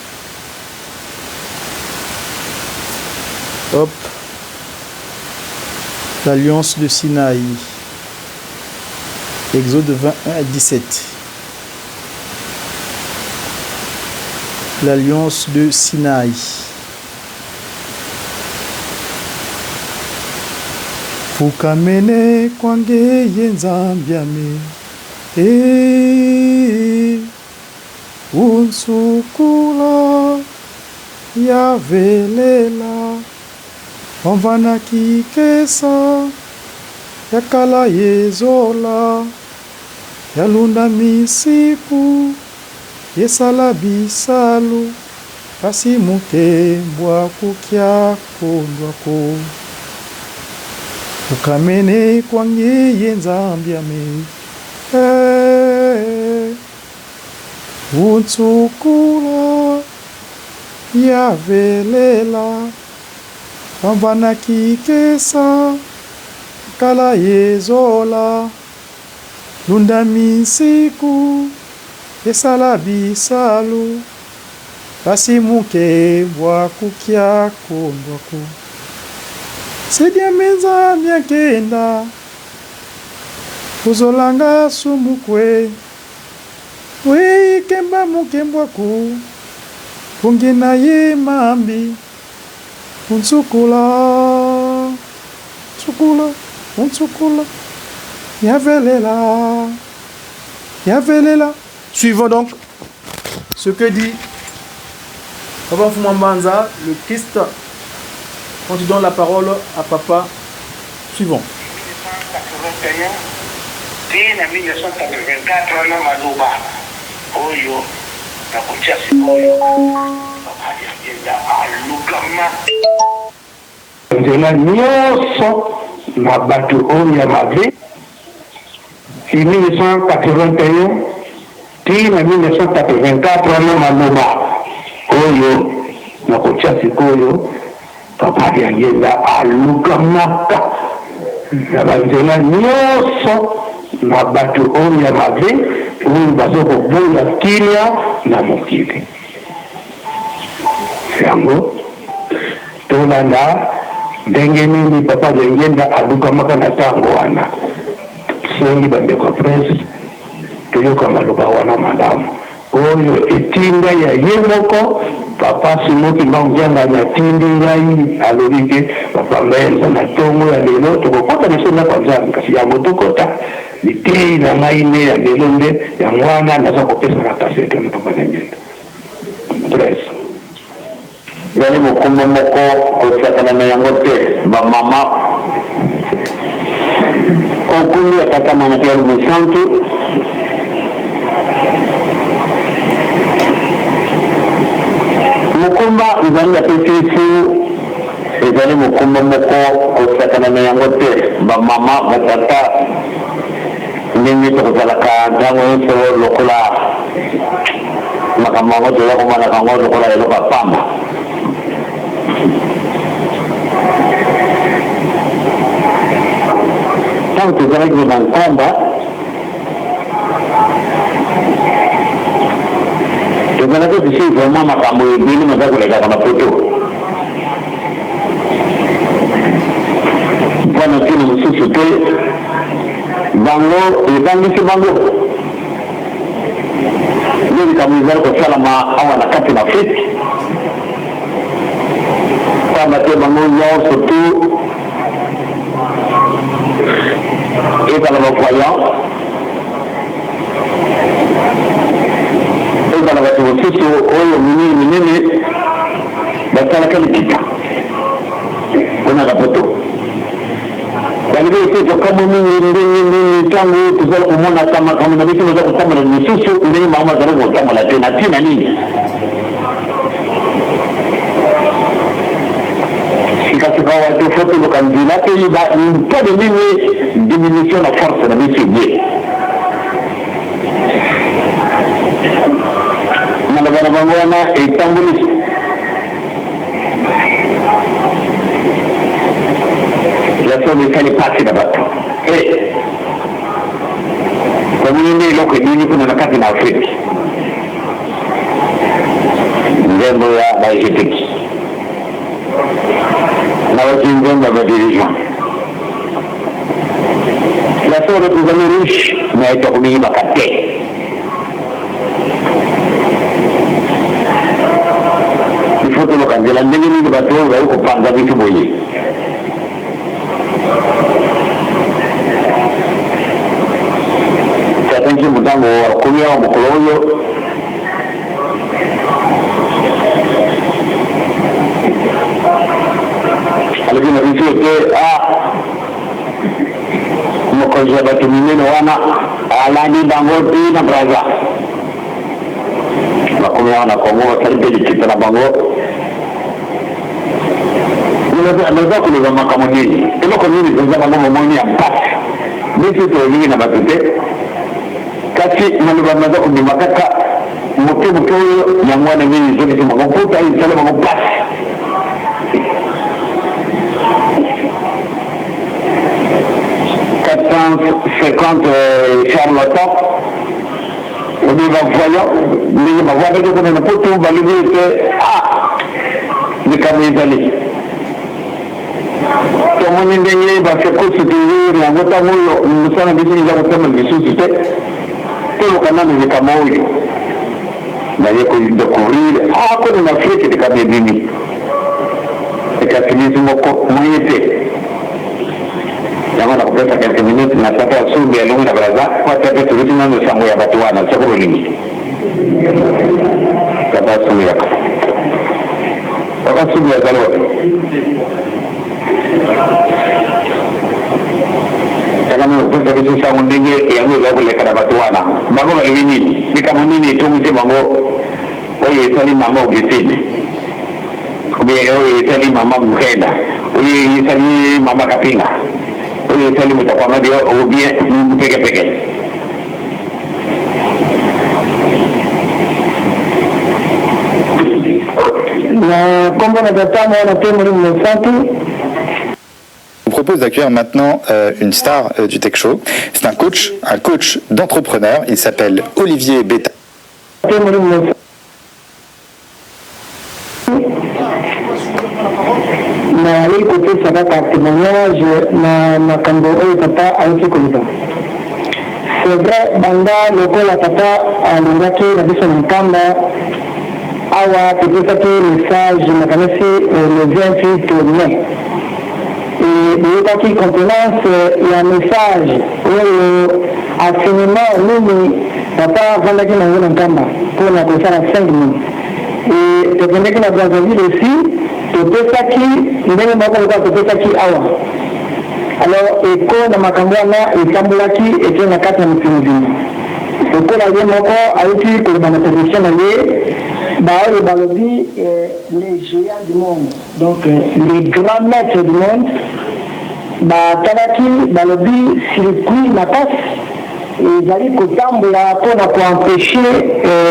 Hop. L'Alliance de Sinaï. Exode 21 à 17. L'Alliance de Sinaï. Fukamene kwange yenzambiame. Unsukula yavelela. Onvana kikesa yakala yezola yalunda misiku yesala bisalu kasi mukembwa kukya kondwako ukamene kwange yenzambiame unsukula yavelela Ambana kikesa kala yezola lunda misiku esala bisalu kasi muke bwa kukya kondwako sedia menza myakenda uzolanga sumukwe we kemba mukembwaku pungina ye mambi unsukula yavelela. Suivons donc ce que dit Papa Fumambanza, le Christ, quand il donne la parole à Papa. Suivons. 1981 nzela nyonso na bato oyo ya mabe si 1981 ti na 1984 wana maloba oyo na kotia sikoyo papa alianza alukamaka na banzela nyonso na bato oyo ya mabe oyo bazokoboya kimia na mokili yango tolanda ndenge nini papa ngenda alukamaka na tango wana songi bandeko presse toyoka maloba wana malamu oyo etinda ya ye moko papa simoki mbangjanga na tindi ngai alobi ke papa mbenza na tongo ya lelo tokokota biso na panzani kasi yango tokota litei na ngai nde ya lelo nde yango wana naza kopesa na kasete na papa ngenda presse yani mokumba moko kosakana na yango te bamama okumbi atata manatere mosantu mokumba ezali apesisi ezali mokumba moko kosakana na yango te bamama batata ndenge tokozalaka ntango nyonso lokola makambo yango toza komonaka yango lokola eloko ya pamba ntango tozalaki na nkomba tozalaki osisi vraimen makambo ebele maza kolekaka na poto mpona ntina mosusu te bango ebangisi bango nde likambo ezali kosalama awa na kati na afrike pamba te bango nyonso tu ezala bavoyant ezala bato mosusu oyo minene minene basalaka likita mpona na poto balingi ete tokamo mingi ndenge ntango tozala komona ta makambo na biso toza kotambola lisusu ndenge bango bazali kotambola te na ntina nini sikasika wato fo toluka nzela te mpo de nini diminution na force na biso ebie maloba na bango wana etamboli yasomi esali pasi na bato komini nde eloko ebini kuna na kati na afrike Tshisekedi na wakinzenga wa dirigeant la sore kuzami riche na itakumii makate ifoto lokanzela ndenge nini bato bari kupanga bitu boye tatanki mutango wakumia wa mukolo oyo alikuwa rifete mokozi ya batu minene wana alani bango tina braza makumia wana kongo wasalipe likipa na bango unaweza kuliva makamonini ilo konini zinza bango mwini ya mpasi bisi tuwezi na batute kasi maluba maza kubimakaka mutu mutoyo ya mwana mini zote sima mputa hii sale bango pasi 450 charlatans au niveau voyant, mais ma voix avec on a pas tout validé que le Cameroun comme on est gagné parce que c'est toujours la voix nous sommes habitués à voter mais c'est tout le canal de Cameroun d'ailleurs qu'on découvrir qu'on a fait que le Cameroun et qu'à finir mon moyen yango nakupesa quelques minutes na sasa subi ya lungu na braza kwa tete turuti nando sangu ya batu wana sakuru lini kata subi ya kaka subi ya zalo kama nakupesa kitu sangu ndenge yangu ya kule kada batu wana bango malivini nika munini tumute bango oye sali mama ugesini oye sali mama mkenda oye sali mama kapinga oye sali mutakwama dio ou bien peke peke Je vous propose d'accueillir maintenant une star du Tech Show. C'est un coach d'entrepreneurs. Il s'appelle Olivier Beta. na l'écouter ça va par témoignage na makambo oyo papa auti koluka c'est vrai banda lokola papa alingaki na biso na nkamba awa topesaki message nakanisi le 28 mai eyokaki contenance ya message oyo enseignement nini papa avandaki nango na nkamba mpona kosala 5 minutes tokendeki na Brazzaville aussi topesaki ndenge moko lokola topesaki awa alors eko na makambo wana etambolaki eke na kati na mokili mobimba lokola ye moko auti koloba na télévision na ye baoyo balobi les géants du monde donc les grands maîtres du monde batalaki balobi circuit makasi ezali kotambola mpona koempêche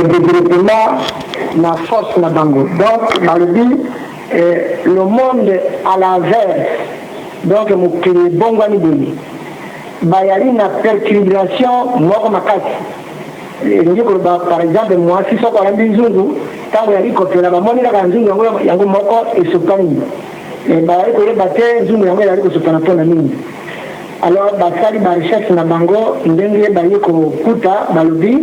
développement na force na bango donc balobi le monde à l'inverse donc mokili bongwani boye bayali na perturbation moko makasi elingi koloba par exemple mwasi soko alambi nzungu ntango yali kopela bamonelaka nzungu yango moko esopani bayali koyeba te nzungu yango ezali kosopana mpona nini alors basali barecherche na bango ndenge baye kokuta balobi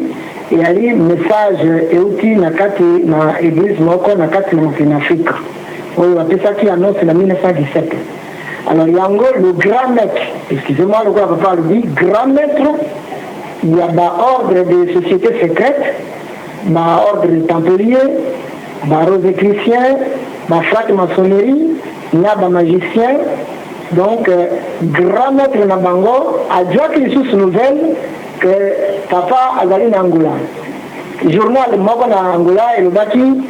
eyali message euti na kati na église moko na kati na mokili na afrika oyo bapesaki annonce na 1917 alors yango le grand maître excusez-moi lokola papa alobi grand maître il y a ordre de société secrète ordre templier rosicrucien frate maçonnerie na magicien donc grand maître na bango adjoaki lisusu nouvelle que papa azali na Angola journal moko na Angola elobaki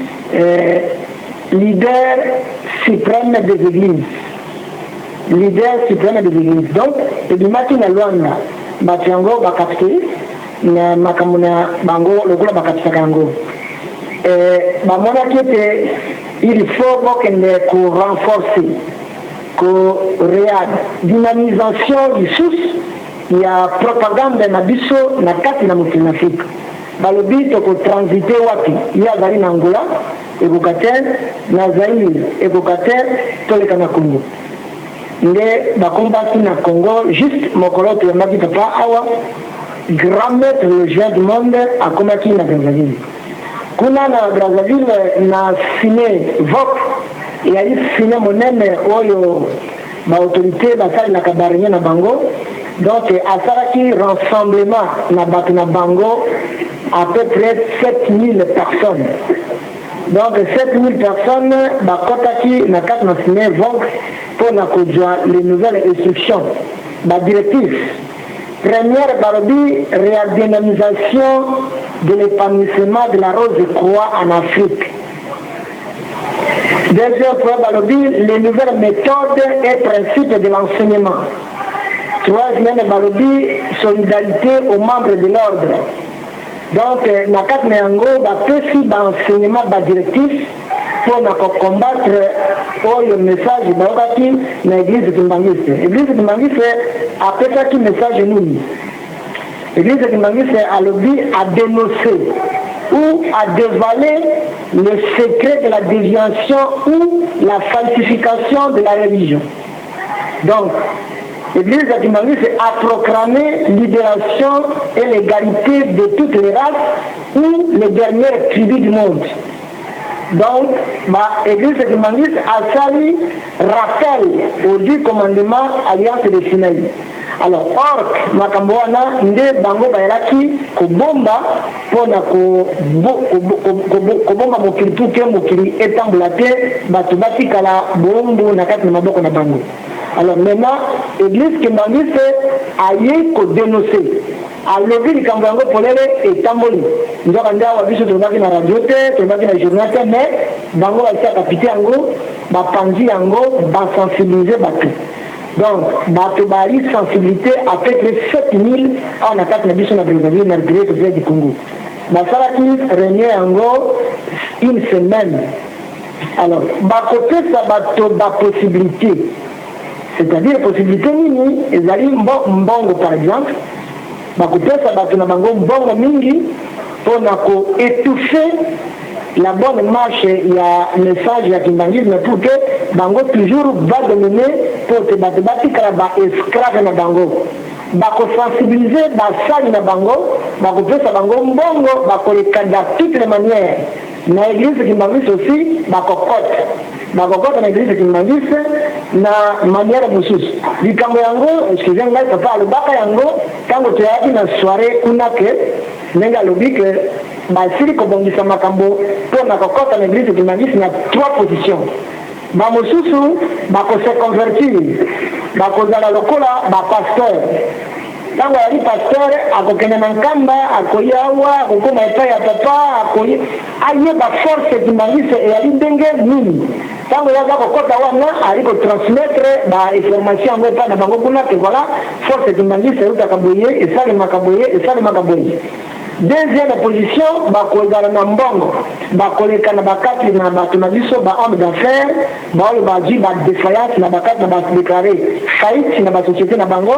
leader suprême des églises donc ebimaki na Luanda bato yango bakapte na makambo na bango lokola bakapisaka yango bamonaki ete il faut bokende korenforcer dynamisation lisusu ya propagande na biso na kati na mokili na Afrika balobi tokotransite wapi ye azali na Angola ekokater na Zaïre ekokater toleka na Congo nde bakombaki na Congo juste mokolo toyambaki papa awa grand maître le géant du monde akomaki na Brazzaville kuna na Brazzaville na signé VOC eyali signé monene oyo baautorité basalelaka baréunion na bango donc asalaki rassemblement na bato na bango à peu près 7000 personnes donc 7000 personnes bakotaki na kati na signé VOC pour na kozwa les nouvelles instructions badirectives. Première balobi, réadynamisation de l'épanouissement de la rose croix en Afrique. Deuxième point balobi, les nouvelles méthodes et principes de l'enseignement. Troisième balobi, solidarité aux membres de l'ordre. Donc, na kati na yango bapesi baenseignement badirectif pour combattre le message de l'église Kimbangiste. L'église Kimbangiste a fait un message nous. L'église Kimbangiste a lobby à dénoncer ou à dévoiler le secret de la déviation ou la falsification de la religion. Donc, l'église Kimbangiste a proclamé libération et l'égalité de toutes les races ou les dernières tribus du monde. Donc, l'église Kimbangiste a sali rappel au 10 commandements Alliance de Sinaï. Alors, orc, Makamboana, Nde Bango Bayraki, Kobomba, Pona Kobomba Mokiri Tuke, Mokiri Etambulate, Batubati Kala, Bombo, Nakat Maboko na Bango. Alors maintenant, l'église Kimbangiste a eu qu'à dénoncer. A levé le Kambango pour les Tamboli. Nous avons dit à Bicho Tonaki na radio, Tonaki na journal, mais Bango a été capité en gros, Bapanzi en gros, sensibiliser Batu. Donc, Batu Bari sensibilité avec les 7000 en attaque na Bicho na Brazzaville, na République du Congo. Basalaki réunion en gros une semaine. Alors, Bakote ça Batu ba possibilité. C'est-à-dire possibilité nini, ezali mbongo par exemple. Bakupesa bato na bango mbongo mingi pour étouffer la bonne marche ya message ya Kimbangisme pour que bango toujours va dominer pour te battre ba esclave na bango bako sensibiliser basali na bango bakupesa bango mbongo bakoleka de toutes les manières na église Kimbangiste aussi bakokota na église Kimbangiste na manière mususu likambo yango excusez ngai papa alobaka yango tango toyaki na soirée kuna ke ndenge alobi ke basili kobongisa makambo mpo na kokota na église Kimbangiste na 3 positions bamosusu bakose convertir bakozala lokola bapasteur tango yali pasteur akokende na nkamba akoya awa akokoma epai ya papa akoye ayeba force Kimbangiste eyali ndenge nini tango yaza kokota wana ali kotransmettre bainformation yango epai na bango kuna ke voilà force Kimbangiste eutaka boye esalemaka boye. Deuxième position, bakozala na mbongo bakoleka na bakati na bato na biso homme d'affaires baoyo bazwi badéfaillance na bakati na badéclaré faillite na basociété na bango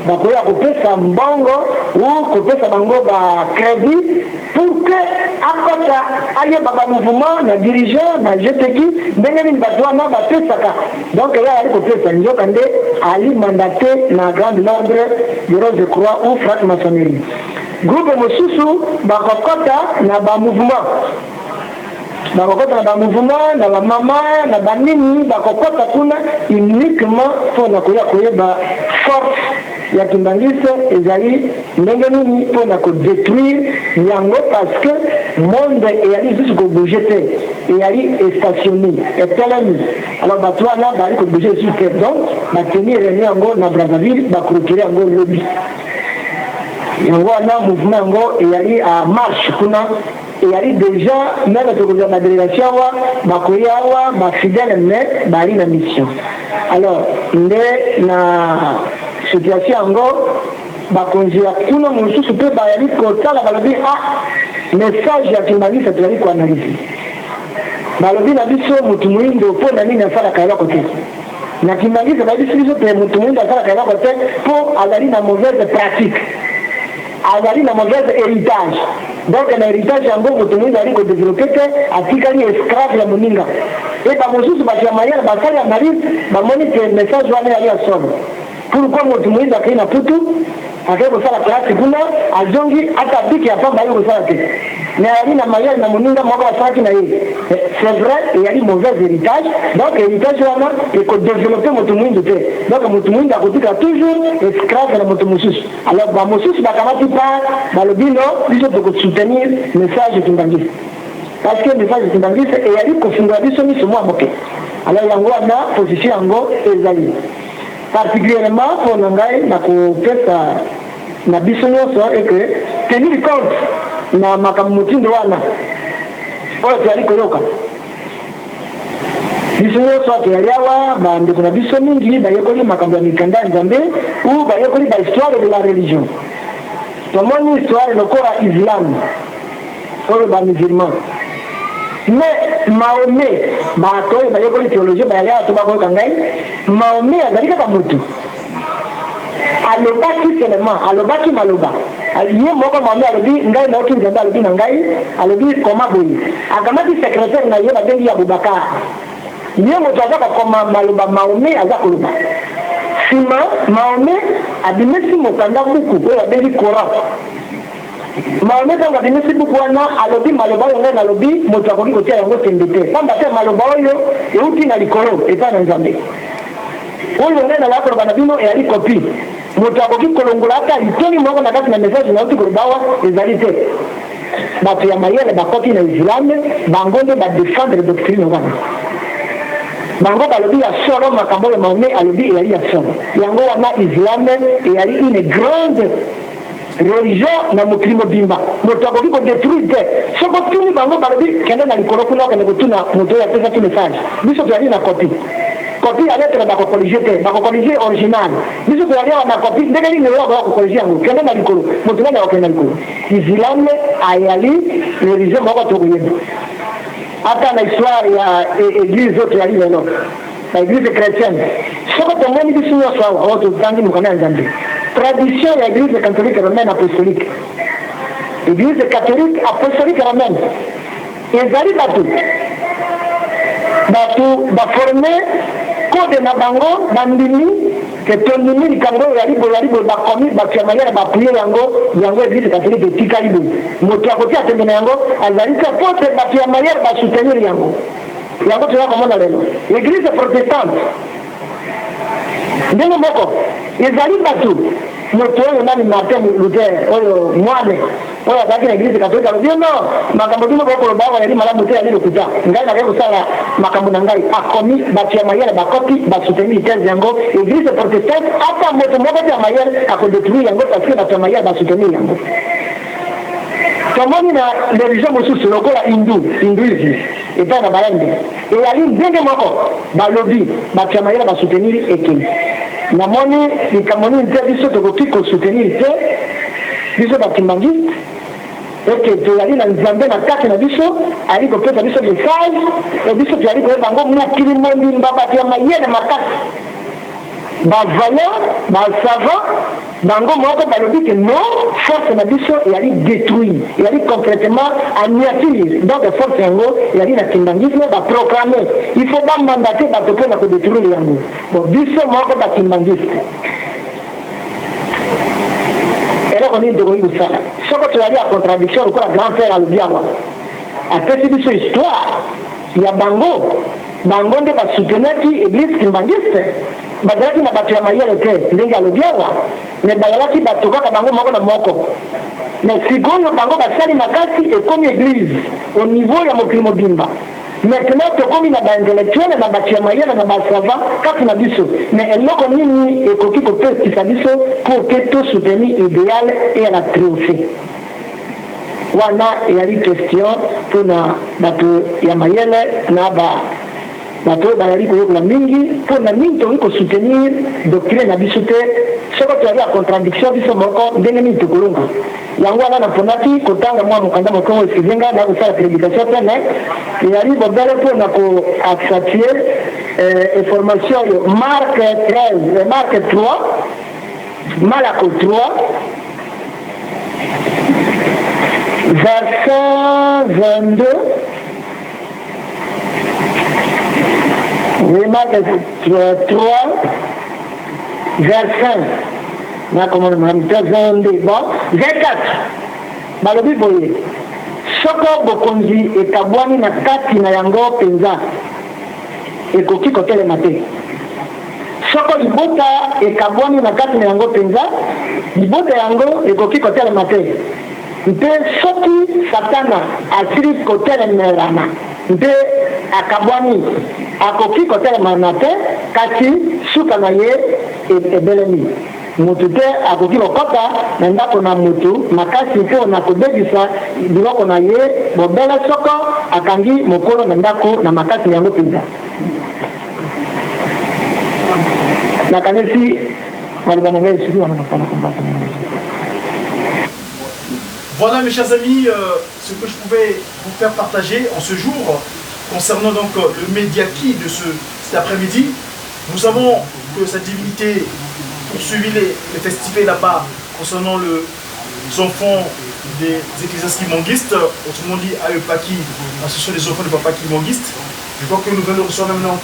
bakoya kopesa mbongo ou kopesa bango bacrédit pour que akota ayeba bamouvement na dirigeant na jeteki ndenge nini bato wana bapesaka donc ye ali kopesa nzoka nde ali mandaté na grande l'ordre du Rose Croix ou franc-maçonnerie. Groupe mosusu bakokota na ba mouvement na ba mama na ba nini bakokota kuna uniquement pour na koyeba force ya Kimbangiste ezali ndenge nini pour na ko détruire yango parce que monde eyali juste ko bouger te eyali stationné etelemi alors batwana bali ko bouger sur terre donc batenir yango na Brazzaville bakrokere yango lobby yango wana mouvement yango eyali à marche kuna eyali déjà même tokozwa na délégation awa bakoya awa bafidèle mais bali na mission alors nde na situation yango bakonzela kuna mosusu mpe bayali kotala balobi message ya Kimbangiste tozali koanalyse balobi na biso motu moyindo mpo na nini asalaka eloko te na Kimbangiste bayebisi biso mpe motu moyindo asalaka eloko te mpo azali na mauvaise pratique azali na mauvaise héritage donc l'héritage yango moto moïse ali kodéveloppe te atikali esclave ya moninga e bamosusu bato ya mayele basali analyse bamoni ke message wana ali ya solo pourquoi moto moïse akei na putu akei kosala klase kuna azongi ata biki ya pamba ayi kosala te mais ali na mayele na moninga moko basalaki na ye c'est vrai eyali mauvais héritage donc héritage wana ekodéveloppe moto moïse te donc moto moïse akotika toujours esclave na moto mosusu alors bamosusu bakamati par balobi no biso tokosoutenir message kimbangisi parce que message kimbangisi eyali kofungola biso miso mwa moke alors yango wana position yango ezali particulièrement pour ngai na kopesa na biso nyonso eke tenir compte na makambo motindo wana oyo toyali koyoka biso nyonso toyali awa bandeko na biso mingi bayekoli makambo ya mikanda ya nzambe ou bayekoli bahistoire de la religion tomoni histoire lokola islam oyo bamusulman mais Mahomet bato oyo bayekoli théologie bayali awa to bakoyoka ngai Mahomet azali kaka motu alobaki seulement alobaki maloba ye moko Mahomet alobi ngai naoki nzambe alobi na ngai alobi koma boye akamati secrétaire na ye babengi Abubakar ye moto aza kokoma maloba Mahomet aza koloba nsima Mahomet abimisi mokanda buku oyo abengi Coran Mahomet ntango abimisi buku wana alobi maloba oyo ngai nalobi moto akoki kotia yango tembe te pamba te maloba oyo euti na likolo epai na nzambe oyo ngai nalaa koloba na bino eyali kopi moto akoki kolongola ata litoni moko na kati na message nauti koloba awa ezali te bato ya mayele bakoti na islame bango nde badefendre doctrine wana bango balobi ya solo makambo oyo Mahomet alobi eyali ya solo yango wana islame eyali une grande religion na mokili mobimba moto akoki kodétruire te soko tuni bango balobi kende na likolo kuna okende kotuna moto oyo apesa tu message biso toyali na kopi kopi ya lettre bakokorige te bakokorige original biso toyali awa na kopi ndenge nini oyo bakokorige yango kende na likolo moto nani akokende na likolo islame ayali religion moko tokoyeba ata na histoire ya église oyo toyali lelo baéglise chrétienne soko tomoni biso nyonso awa oyo totangi mokanda ya nzambe tradition ya église catholique romaine apostolique église catholique apostolique romaine ezali bato baforme code na bango bandimi ke tondimi likambo oyo yali boye bakomi bato ya mayele bapuye yango église catholique etikali boye moto akoki atembe na yango azali te po te bato ya mayele basoutenir yango toza komona lelo église protestante ndenge moko ezali bato moto oyo nani Martin Luther oyo mwane oyo azalaki na église catholique alobi no makambo bino bokoloba awa yali malamu te yali lokuta ngai nakei kosala makambo na ngai akomi bato ya mayele bakopi basoutenir thèse yango église protestante ata moto moko te ya mayele akodétruire yango parce que bato ya mayele basoutenir yango tomoni na religion mosusu lokola hinduisme epai na bayande eyali ndenge moko balobi bato ya mayele basoutenir ekeni namoni likambo nini te biso tokoki kosoutenir te biso bakimbangiste eke toyali na nzambe na kati na biso ali kopesa biso message e biso toyali koyeba yango mokili mobimba bato ya mayele makasi bavaillant basavant bango moko balobi ke non force na biso eyali détruire eyali complètement anéantir donc force yango eyali na kimbangisme baproclame il faut bamandate bato mpona kodétruire yango bon biso moko bakimbangiste eloko nini tokoki kosala soko toyali ya contradiction lokola grand frère alobi awa apesi biso histoire ya bango nde basoutenaki église kimbangiste bazalaki na bato ya mayele te ndenge alobi awa me bazalaki bato kaka bango moko na moko mais sikoyo bango basali makasi ekomi église au niveau ya mokili mobimba maintenant tokomi na baintellectuele na bato ya mayele na basavant kati na biso mais eloko nini ekoki kopesisa biso pour ke tosoutenir idéal et ala triomphe wana eyali question mpona bato ya mayele na bato oyo bazali koyokola mingi mpona mingi tokoki kosoutenir doctrine na biso te soko toyali ya contradiction biso moko ndenge nini tokolonga yango wana naponaki kotanga mwa mokanda mokongo esizenga na kosala prédication te mais eyali bobele mpona koaccentuer information oyo Marc 3 Malako 3 verset 22. Remarque 3, verset 22. Bon, verset 4. Balobi boye. Soko bokonzi ekabwani na kati na yango penza. Ekoki kotelema te. Soko libota ekabwani na kati na yango penza, libota yango ekoki kotelema te. Mpe soki satana asili kotelemelana, mpe akabwani akoki kotelemana te, kasi suka na ye ebelemi. Mutu te akoki kokota na ndako na mutu makasi mpo na kobebisa biloko na ye bobele soko akangi mokolo na ndako na makasi yango penza. Voilà mes chers amis, ce que je pouvais vous faire partager en ce jour concernant donc le médiaki de cet après-midi. Nous savons que sa divinité poursuivit les festivités là-bas concernant les enfants des ecclésiastiques manguistes, autrement dit Aepaki, ce sont les enfants de papa qui manguistes. Je crois que nous venons de recevoir maintenant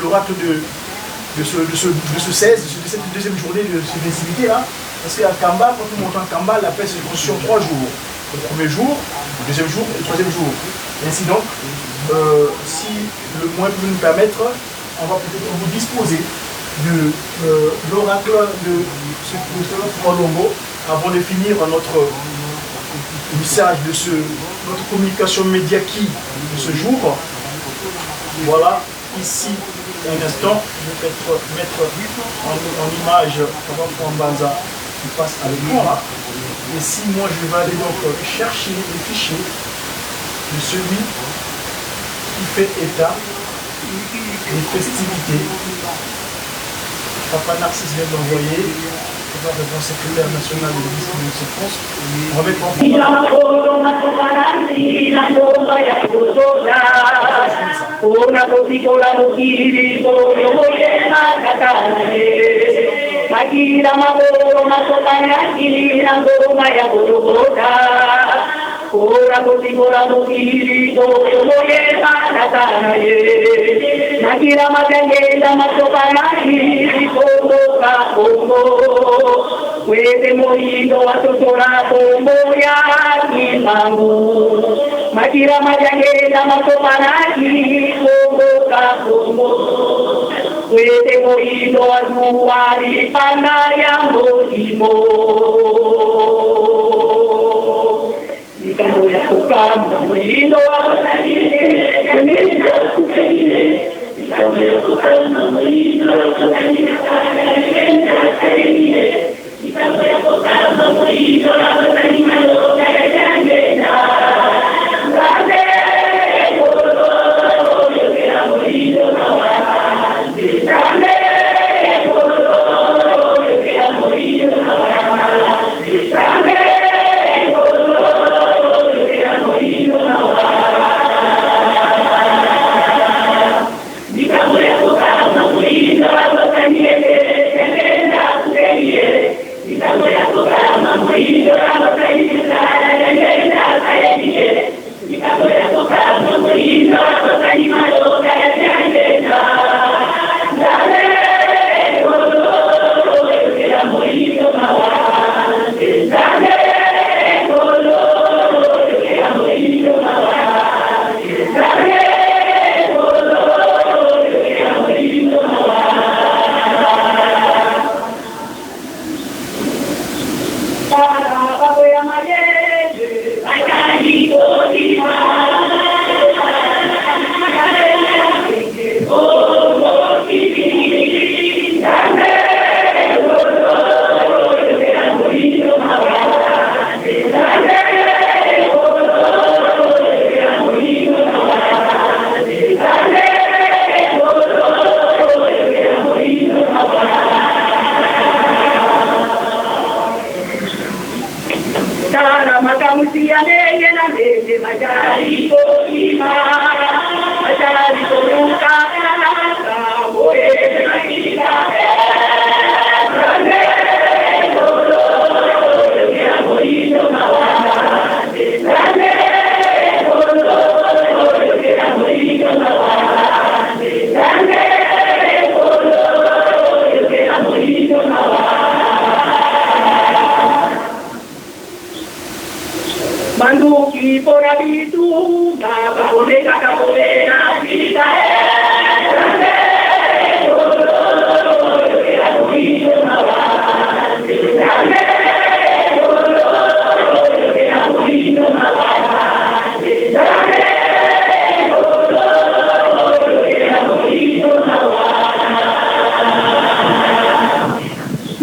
l'oracle de ce 16, de cette deuxième journée de cette festivité là. Parce qu'à Kamba, quand on monte en Kamba, la fête se construit en 3 jours. Le premier jour, le deuxième jour et le troisième jour. Et ainsi donc, si le moins peut nous permettre, on va peut-être vous disposer de l'oracle de ce professeur Longo avant de finir notre message de notre communication médiaki de ce jour. Voilà, ici, un instant, je vais mettre en image Papa Mbanza qui passe avec moi. Et si moi je vais aller donc chercher les fichiers de celui qui fait état des festivités. Papa Narcisse vient d'envoyer. Le secrétaire national de l'Église de France. On va mettre en Ora kotikora mukiri do moye sana ye nakira matenge da matopana kiri kondo ka kondo wete moindo atotora kondo ya kimangu nakira matenge da matopana kiri kondo ka kondo wete moindo azuari pana ya modimo Cuando ya tocamos, muriendo a los anillos, cuando ya tocamos, muriendo a los anillos, y cuando ya tocamos, muriendo a los animales, I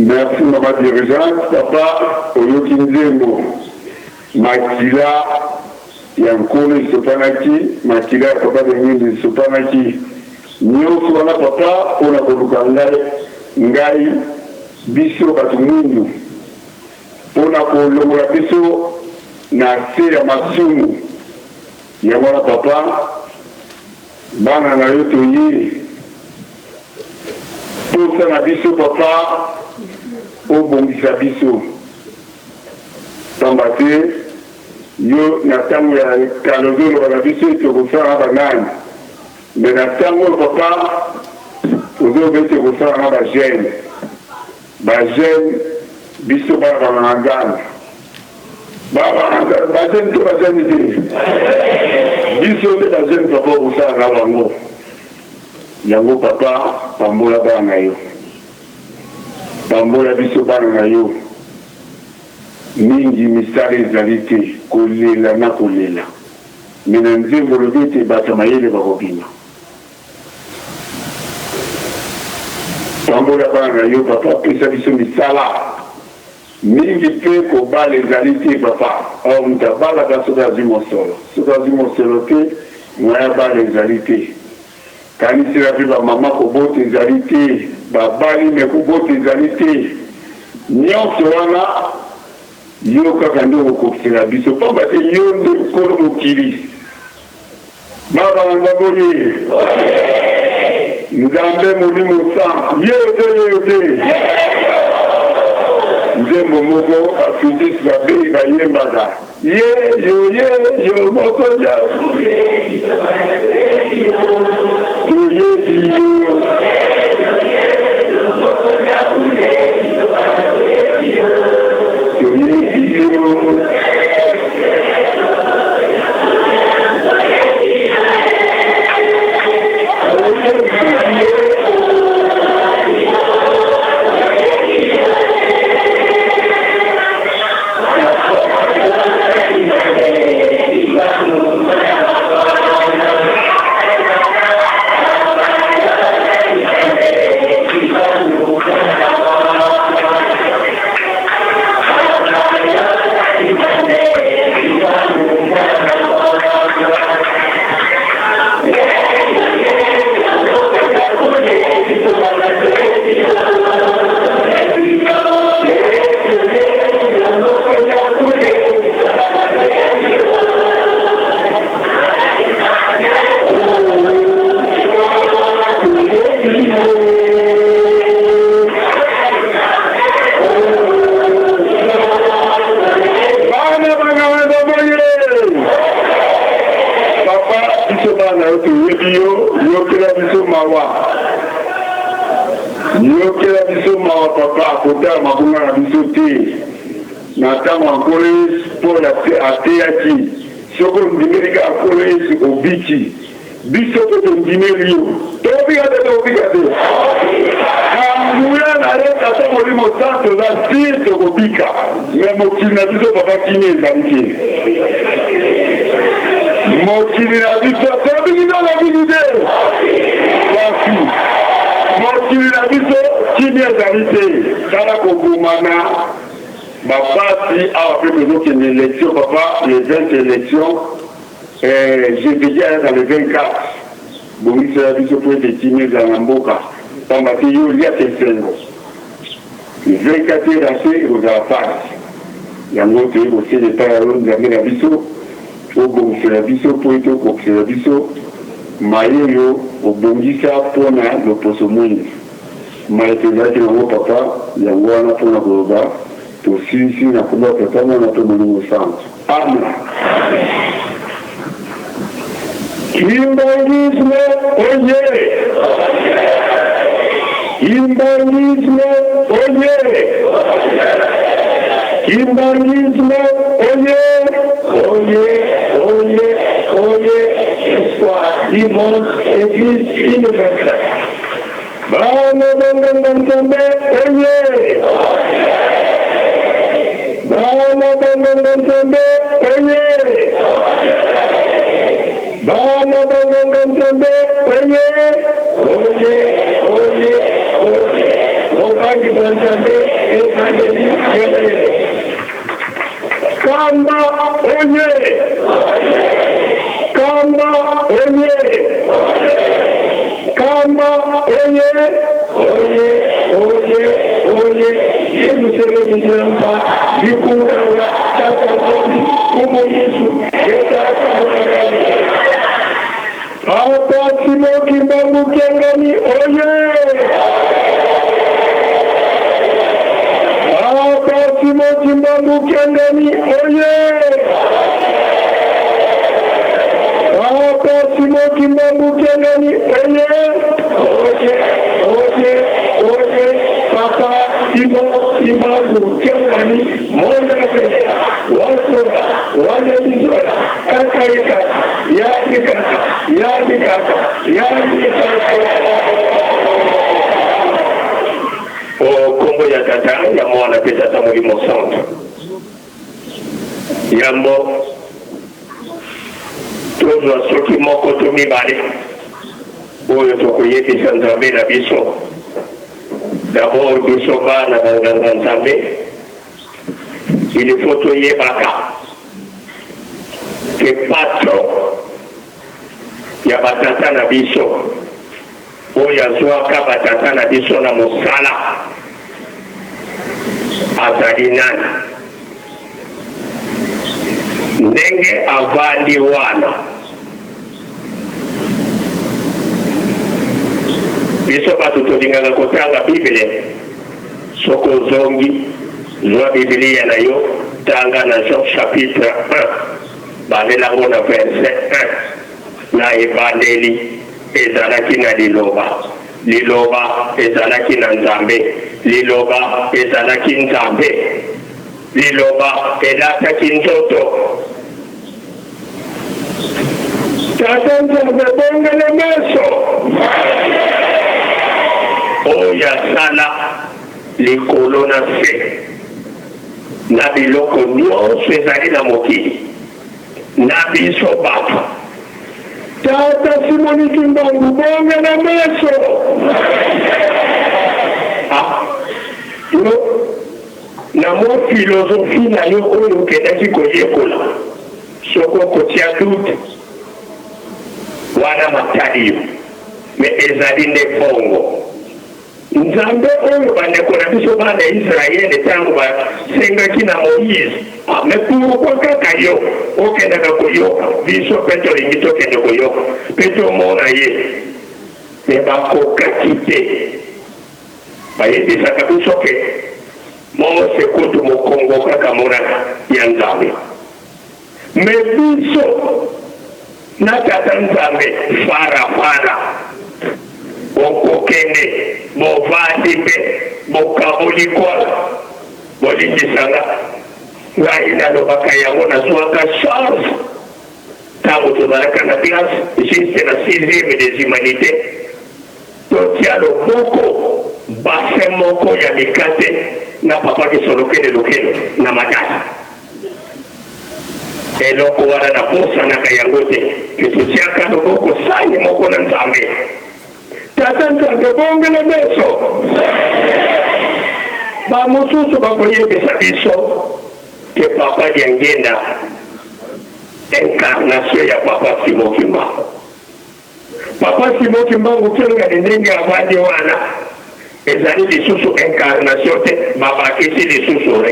Merci, maman dirigeante. Papa, Oyoki Nzembo, Makila, Yankolo Sopanaki, Makila, papa de Nindi Sopanaki, Nyoso wana papa, on a koluka ngai, biso batumundu, on a kolongola biso, na se ya masumu, ya wana papa, bana na yoto yi, posa na biso papa, au bongisa biso tambate yo na tango ya kalozolo bana biso etokosala banani me na tango papa ozobete kosala na bagene biso bana banangana bagene to bagene te biso nde bagene papa okosala na bango yango papa pambola bana na yo pambola biso bana na yo mingi misala ezali te kolela na kolela me na nzembo lobi ete bato mayele bakobima pambola bana na yo papa apesa biso misala mingi mpe kobala ezali te papa or moto abalaka soki azwi mosolo te moya bala ezali te kanisela mpe bamama kobota ezali te babali me kobota ezali te nyonso wana yo kaka nde okokisela biso pamba te yo nde nkolo mokili babalanga boye nzambe molimo san ye te nzembo moko afudisi babei bayembaka yo moko yokela biso mawa papa akota makunga na biso te na ntango akolesi paul ateyaki soko ndimeli ka akolesi obiki biso mpe tondimeli yo tobika te na nguya na ye tata molimo santo toza sire tokobika me mokili na biso papa kini ezali te mokili na biso tobiki na biki te basi mokili na biso kini ezali te kala kobomana bapasi awa mpe tozokende élection papa les 20 élections j'ai déjà dans le 24 bongisela biso po ete kini ezala na mboka pamba te yo lia te sengo 24 heures ase ozala pasi yango toyi kosala epai ya yo nzambe na biso obongisela biso po ete okokisela biso mayelo obongisa mpona loposo mwingi mayete ezalaki nango papa yango wana mpona koloba tosilisi na komba papa mwana mpe molimo santo amen. Kimbangisme oye! Kimbangisme oye! Kimbangisme oye! Oye! Oye! dimanche église universelle. Bana Bangangantambe, oye! Bana Bangangantambe, oye! Bana Bangangantambe, oye! Oye, oye, oye! Obangi Bangambe, Evangeli, oye! Kamba, oye! Kamba, oye! Kamba, oye! Oye, oye, oye! Yesu Selemizamba, Vikura, Takaboni, Kumo Yesu, Yetakaboni. Apa Simoki Mbangu Kiangani, oye! Apa Simoki Mbangu Kiangani, oye! Apa Simoki Mbangu Kiangani, oye! Oye, oye, oye! Papa Simoki Mbangu Kiangani, Mona Pesa, Wasora, Wanabizora, Kakaika, Yadikaka, Yadikaka, Yadikaka. O Kombo ya tata ya mwana pesa tamulimo centre. Yambo tozwa soki moko to mibale oyo tokoyebisa nzambe na biso. D'abord biso bana banganga nzambe il faut toyebaka ke patron ya batata na biso oyo azwaka batata na biso na mosala azali nani ndenge avandi wana biso bato tolingaka kotanga bibele soko ozongi zwa bibilia na yo tanga na Jean chapitre 1 babelango na verset 1 na ebandeli ezalaki na liloba liloba ezalaki na nzambe liloba ezalaki nzambe liloba elataki nzoto tata nzambe bongele meso oyo asala likolo na se na biloko nyonso ezali na mokili na biso bato tata Simoniki Mbangu bongele meso na mo philosophie na yo oyo okendaki koyekola soko kotia dute wana matali yo me ezali nde bongo nzambe oyo bandeko na biso bana ya Israele ntango basengaki na Moïse me pourkua kaka yo okendaka koyoka biso mpe tolingi tokende koyoka mpe tomona ye me bakokaki te bayebisaka biso ke Mose kutu mokongo kaka monaka ya nzambe me biso na tata nzambe farafara okokende bovandi mpe bokabolikola bolingisanga ngai nalobaka yango nazwaka charge ntango tozalaka na classe juste na 6e des humanités totia loboko base moko ya mikate na papa kisolokele na matata eloko wana naposanaka yango te ke totiaka loboko sani moko na nzambe tata nzambe bongele meso bamosusu bakoyebisa biso ke papa diangenda incarnation ya papa Simoki Mbangu papa Simoki Mbangu kelengani ndenge avandi wana ezali lisusu incarnation te babakisi lisusu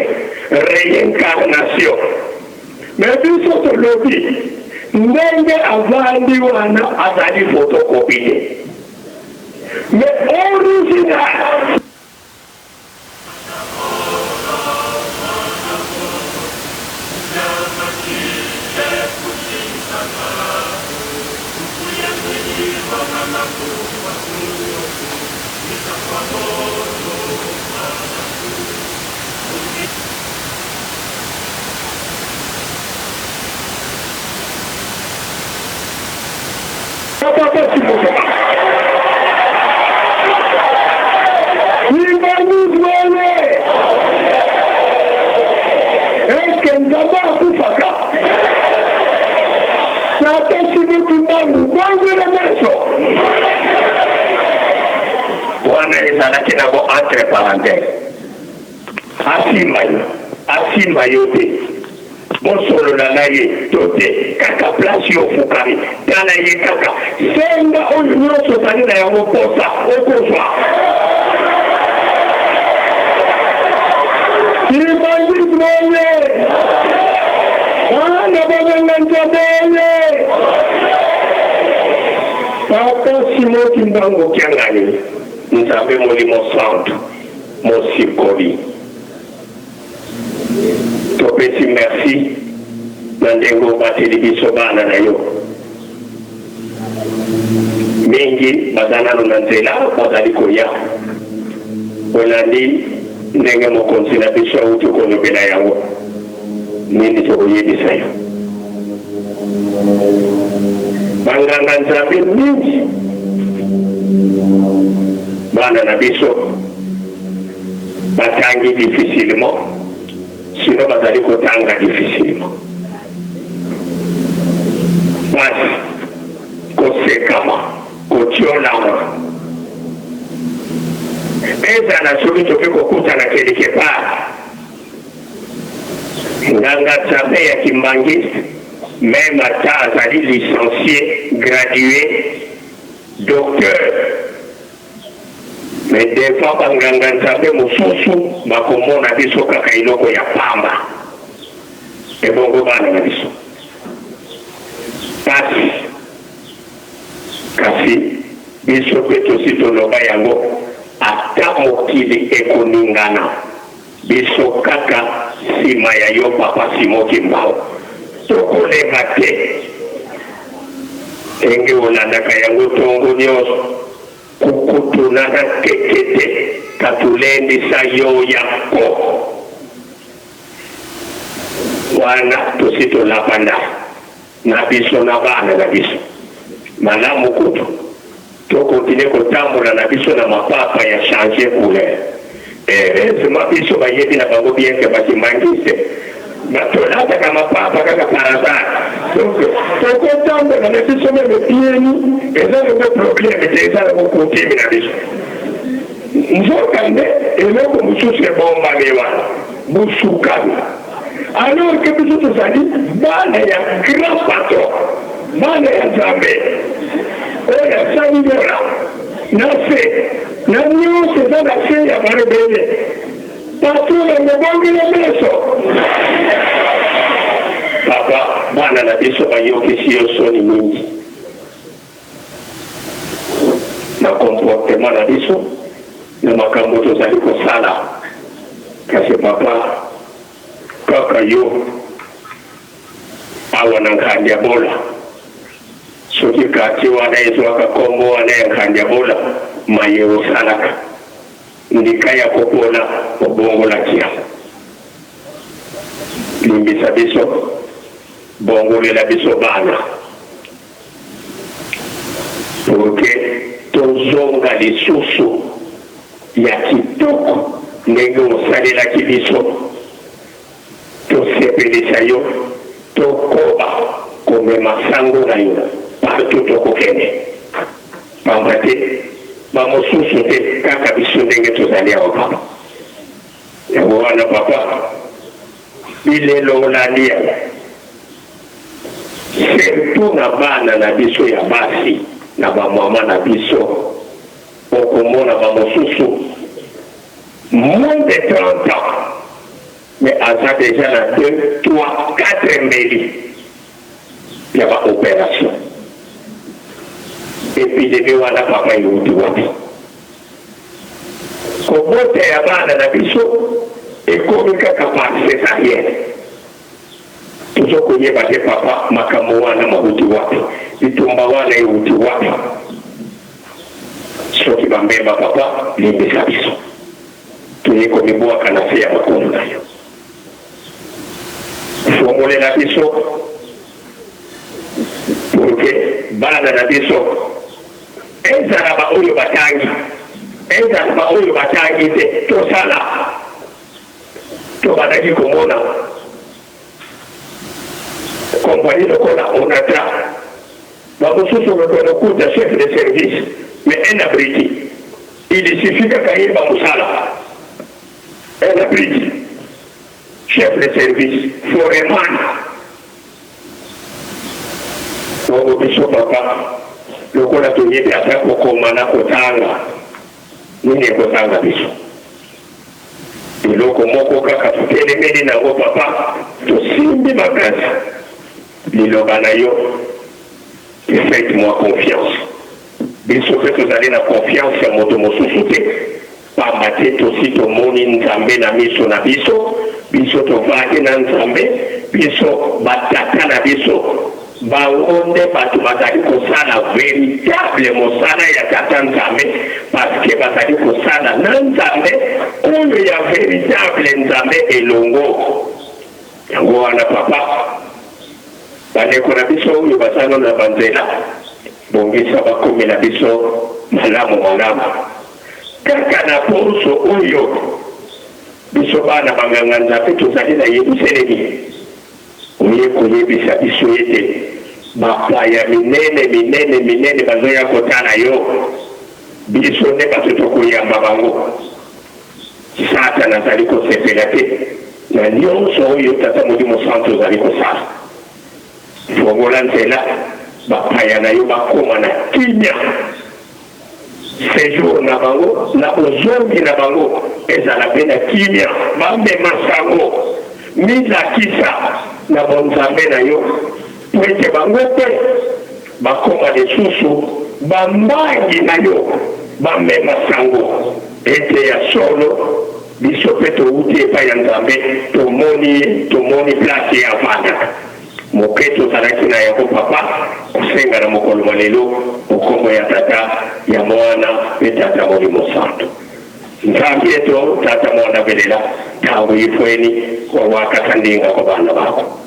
reincarnation me biso tolobi ndenge avandi wana azali photocopie te me original Papa Simon. Il va nous donner. Est-ce que nous avons tout fait? Ça fait si nous nous bonne la maison. Wana ezalaki na bo entre parenthèses. Asima yote. Bosolo na ye tote kaka place yo fukari. Tala ye kaka. Senga oyo nyonso tani na yango posa okozwa. Imagine mwenye. Wana baganga njabele. Papa Simon Kimbango Kiangani. Nzambe molimo santo. Mosikoli. Topesi merci. Nandengo bateli biso bana na yo. Mingi badana no nanzela bazali koya. Olandi ndenge mokonzi na biso uti kolobela yango. Nini tokoyebisa yo. Banganga nzambe mingi. Bana na biso batangi difficilement. Sinon bazali kotanga difficilement. Basi kosekama kotiolama eza na soki toke kokutana quelque part nganga nzambe ya kimbangiste même ata azali licencié gradué docteur mais des fois banganga nzambe mosusu bakomona biso kaka eloko ya pamba ebongo bana na biso kasi biso mpe tosi toloba yango ata mokili ekoningana biso kaka nsima ya yo papa Simon Kimbango tokolemba te ndenge olandaka yango ntongo nyonso kukutunana keke te katulendisa yo yako wana tosi tolapanda na biso na bana na biso malamu kutu tokontine kotambola na biso na mapapa ya changer couleur heureusement biso bayebi na bango bien ke bakimbangise batolataka mapapa kaka par hasard donc tokotambola na biso meme pieni eza nango problème te eza nango kotimi na biso nzokande eloko mosusu ebombami wana busukami alors que biso tozali bana ya grand patron bana ya nzambe oyo asali yola na se na nyonso eza na se ya barebele patron yango bongela meso papa bana na biso bayokisi yo soni mingi na comportement na biso na makambo tozali kosala kasi papa kaka yo awa na nkandi ya bola soki kati wana ezwaka kombo wana ya nkandi ya bola maye osalaka ndika ya kopola obongolaki yango limbisa biso bongolela biso bana porke tozonga lisusu ya kitoko ndenge osalelaki biso tosepelisa yo tokoba komema sango na yo partout tokokende pamba te bamosusu te kaka biso ndenge tozali awa papa yango wana papa bilelo olandi yango surtout na bana na biso ya basi na bamama na biso okomona bamosusu moins de 30 ans mais aza déjà na 2, 3, 4 mbeli ya baopération epidemie wana papa euti wapi kobota ya bana na biso ekomi kaka par césarienne tozokoyeba te papa makambo wana mauti wapi bitumba wana euti wapi soki bambemba papa limbisa biso toye komibwaka na se ya makolo na yo fongolela biso porke bana na biso ezala ba oyo batangi ezala ba oyo batangi te tosala tobandaki komona kompani lokola onatra bamosusu lokola chef de service mais un abriti il suffit kaka yeba mosala un abriti chef de service foreman bongo biso papa lokola toyebi ata kokoma na kotanga nini ekotanga biso eloko moko kaka totelemeli nango papa tosimbi makasi liloba na yo faites-moi confiance biso mpe tozali na confiance ya moto mosusu te pamba te tosi tomoni nzambe na miso na biso biso tovandi na nzambe biso batata na biso bango nde bato bazali kosala véritable mosala ya tata nzambe parceke bazali kosala na nzambe oyo ya véritable nzambe elongo yango wana papa bandeko na biso oyo basala na banzela bongisa bakomela biso malamu malamu kaka na poso oyo biso bana banganga nzambe tozali na yerusalemi oye koyebisa biso ete bapaya minene bazoya kotala yo biso nde bato tokoyamba bango satana azali kosepela te na nyonso oyo tata molimo santo ozali kosala fongola nzela bapaya na yo bakoma na kimia séjour na bango na ozongi na bango ezala mpe na kimia bamema sango milakisa na bonzambe na yo po ete bango mpe bakoma lisusu bambangi na yo bamema sango ete ya solo biso mpe touti epai ya nzambe tomoni place ya vanda moke tozalaki na yango papa kosenga na mokolo malelo okombo ya tata ya mwana mpe tata molimo santo nzambe eto tata mwana velela ntango ifweni wawakata ndinga kwa bana bako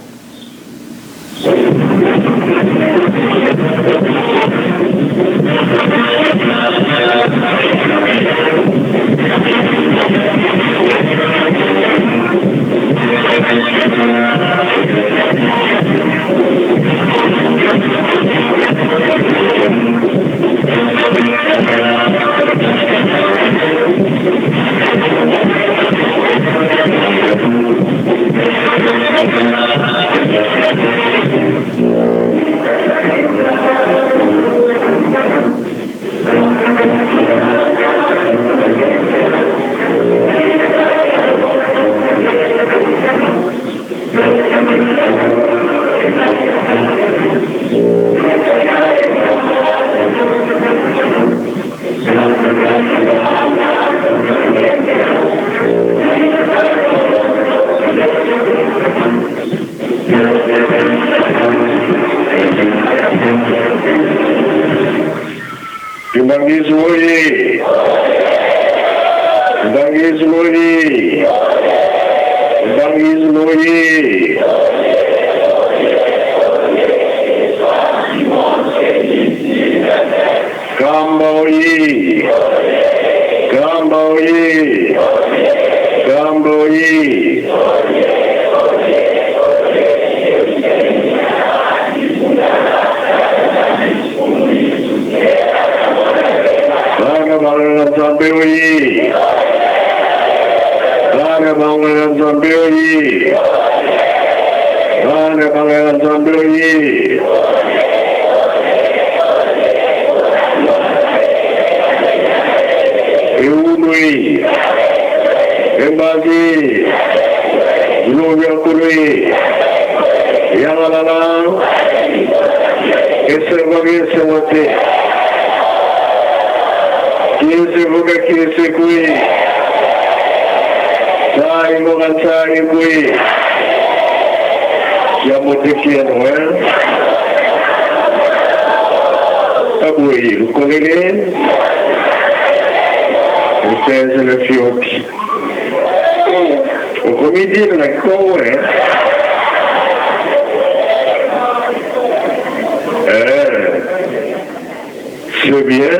Très bien.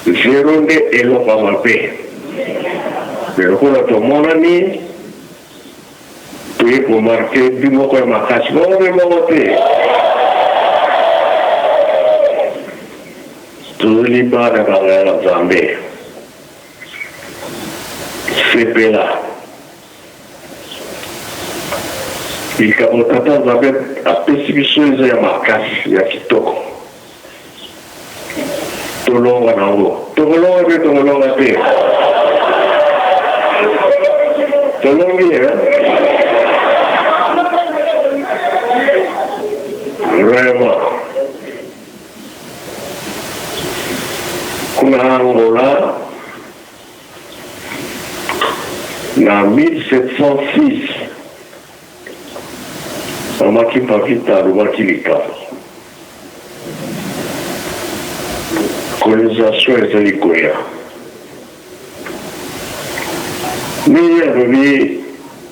Zéronde et l'on va m'appeler. Mais le coup de ton mon ami, tu es pour marquer du mot comme ma cache. Bon, on va monter. Tout les bas de la Zambie. C'est là. Il y a un temps d'abord à perception de ma casse, il y a qui toque. Tout le long va dans l'eau. Tout le long est tout le long à paix. Tout le long est, hein? Vraiment. Qu'on a Angola, en 1706, on m'a qui pas vite à l'Ouakilika. Colonisation et Zélikoya. Mais il y a le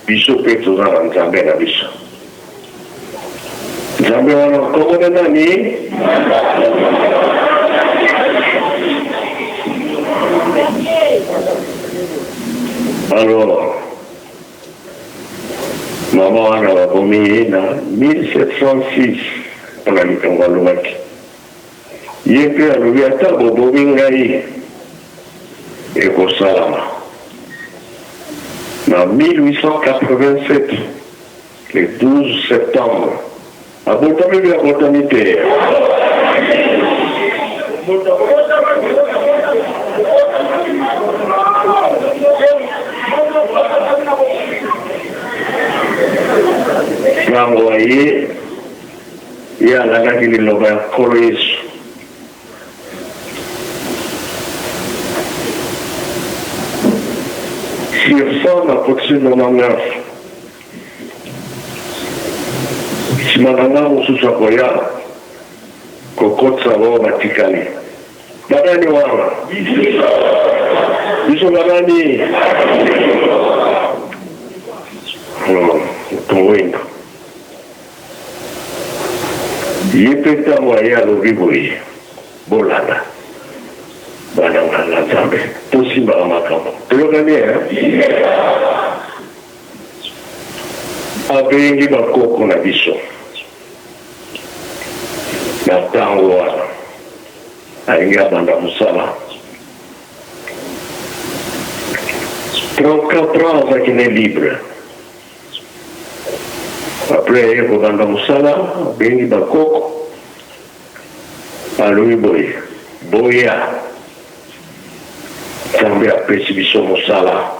Bishop Petro dans la Zambie na Bishop. Zambie wana comment est nani? Alors, maman wana wabomi na 1706 on a dit qu'on va le mettre. Il y a eu un viateur au Bobingaï et au Salama. En 1887, le 12 septembre, à Botamé de la botanité. Vous voyez, il y a la gare qui est là, Coloïs. Sur ça, ma protection de mon œuf. Si ma maman ou sous sa koya, cocotte ça va matikali. Badani wala. Biso badani. Tumuinda. Yepeta waya lo biboi. Bolanda. Bananga la Zambie. Possible à Makambo. Tu le connais, hein? Abengi bakoko na biso. Na tango wana. Ainga banda musala. 34 ans avec une libre. Après, il y a banda musala, abengi bakoko. Alui boy. Boya. Zambie apesi biso mosala.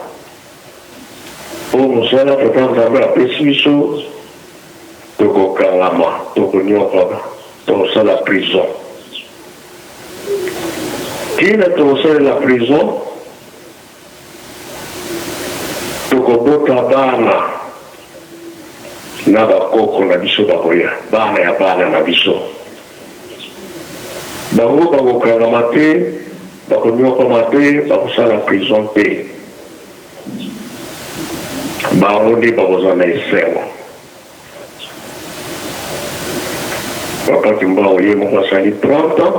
Po mosala tata Zambie apesi biso tokokangama, tokonyoka, tokosala prison. Tina tokosala la prison, tokobota bana na bakoko na biso bakoya, bana ya bana na biso. Bango bakokangama te, bakonyoka mate, bakosala prison te. Bango nde bakozala esengo. Papa Kimba oye moko asali 30 ans,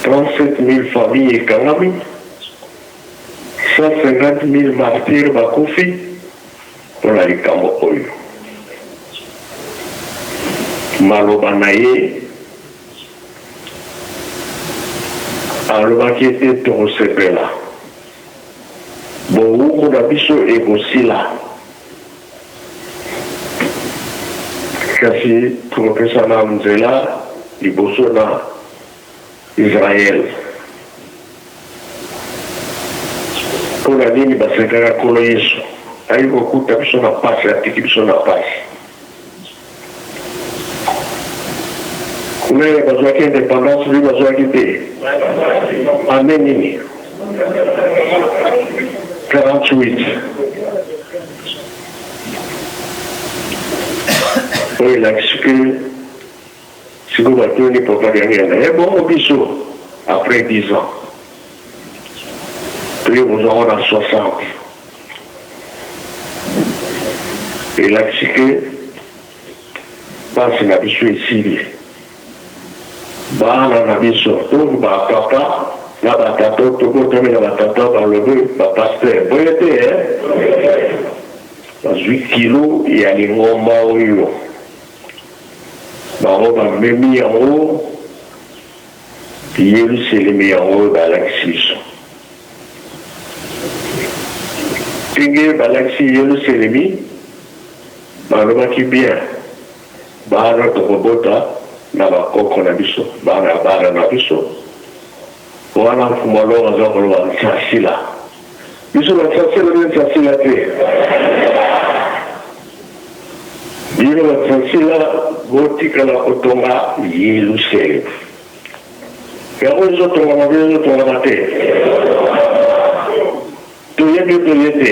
37 000 familles ekangami, 150 000 martyrs bakufi mpona likambo oyo. Maloba na ye alobaki ete tokosepela bowumu na biso ekosila kasi tokopesa na nzela liboso na Israel. Mpona nini basekaka nkolo Yesu ayi kokuta biso na pasi, atiki biso na pasi. Kumele bazwaki indépendance bi bazwaki te. Ame nini 48. Oyo elakisi ke siko batoni propaganda ye bongo biso après 10 ans. Puis nous avons en 60. Et là, c'est que, parce que la biso est ici, bana na biso to ba papa na ba tato to ko to na ba tato ba le ba pasteur boyete bazwi kilo ya lingomba oyo bango bamemi yango yeluselemi yango balakisi biso ndenge balakisi yeluselemi balobaki bien bana tokobota na bakoko na biso bana na biso wana mfumo alongo aza koloba nsasila biso bansasila bie nsasila te bino bansasila botikala kotonga yeluselemi yango ezotongama bino ezotongama te toyebi toye te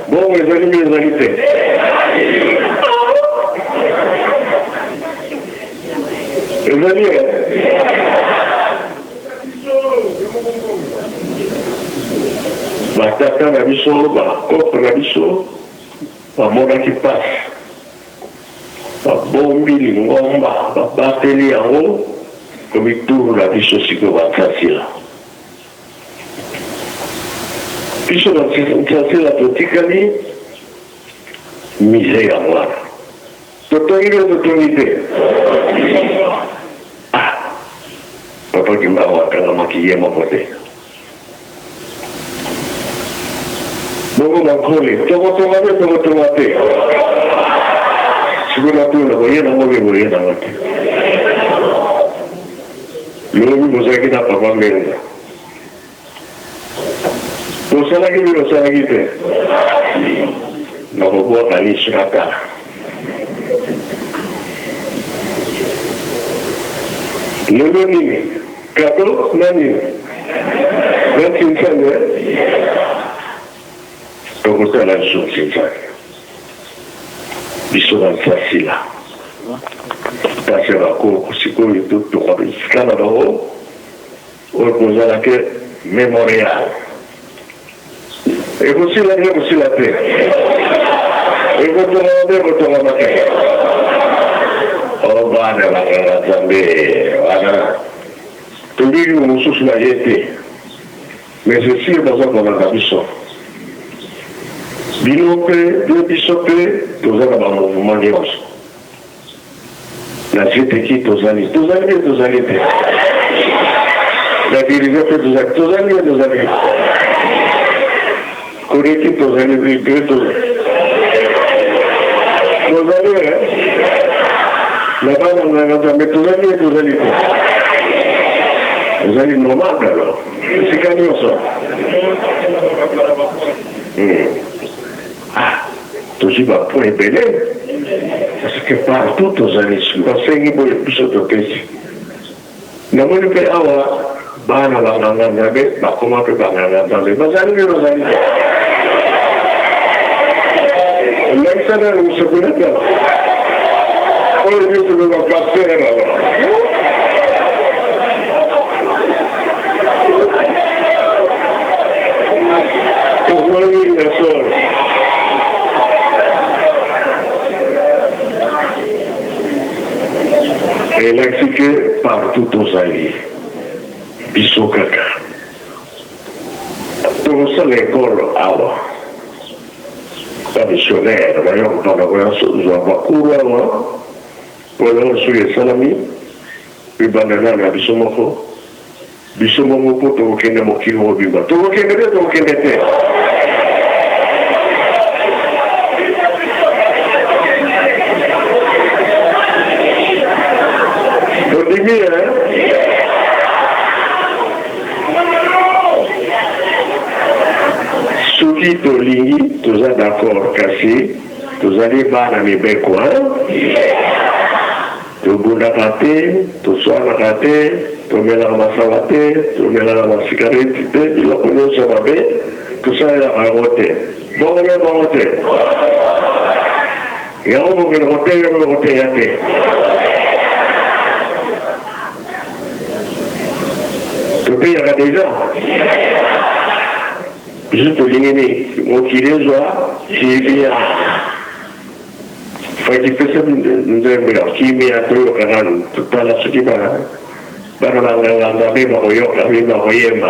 bongo ezali bie ezali te ezali batata na biso bakoko na biso bamonaki pasi babombi lingomba babateli yango komituru na biso sikoyo bansasila biso bansasila totikali mize ya mwana totongi te totongi te papa kimbango akangamaki ye moko te bongo makole tokotonga te tokotonga te sikona tuna boye nango be boye nango te lobi bozalaki na papa mbenza tosalaki bino osalaki te nakobwaka liso na kala lelo nini kato na nini natsinsane tokosala biso ntsinsane biso bansasila kasi bakoko sikoyo totoka esika na bango oyo kozalaki mémorial ekosila te ekosila te ekotongama te ekotongama te o bana bakanga nzambe wana tolili mosusu na ye te mais esili baza kolanda biso bino mpe bino biso mpe toza na bamouvement nyonso na jeteki tozali te na dirige mpe tozali koreki tozali na bana nganga nzambe tozali te ozali nomade alors esika nyonso tozwi bapoint ebele parce que partout tozali basengi boye biso topesi namoni mpe awa bana banganga nzambe bakoma mpe banganga nzambe bazali mpe bazali te lakisana mosokoleta oyo biso be bapaster awa tozwani na solo elakisi ke partout tozali biso kaka tokosala ekole awa bamissionnaire bayokutana koyazwa bakuru awa mpona soki esalami ebandana na biso moko mpo tokokende mokili mobimba tokokende te todimi soki tolingi toza d'accord kasi tozali bana mibeko tobundaka te toswanaka te tomelaka masanga te tomelaka masikareti te biloko nyonso mabe tosalelaka yango te bongo me bango te yango mokeloko te yomeko te ya te topeyaka deja biso tolingi nini mokili ezwa tibia wakipesa nzembe ya kimya tuyo kanani tutala sikiba bana nganga bima koyoka bima koyemba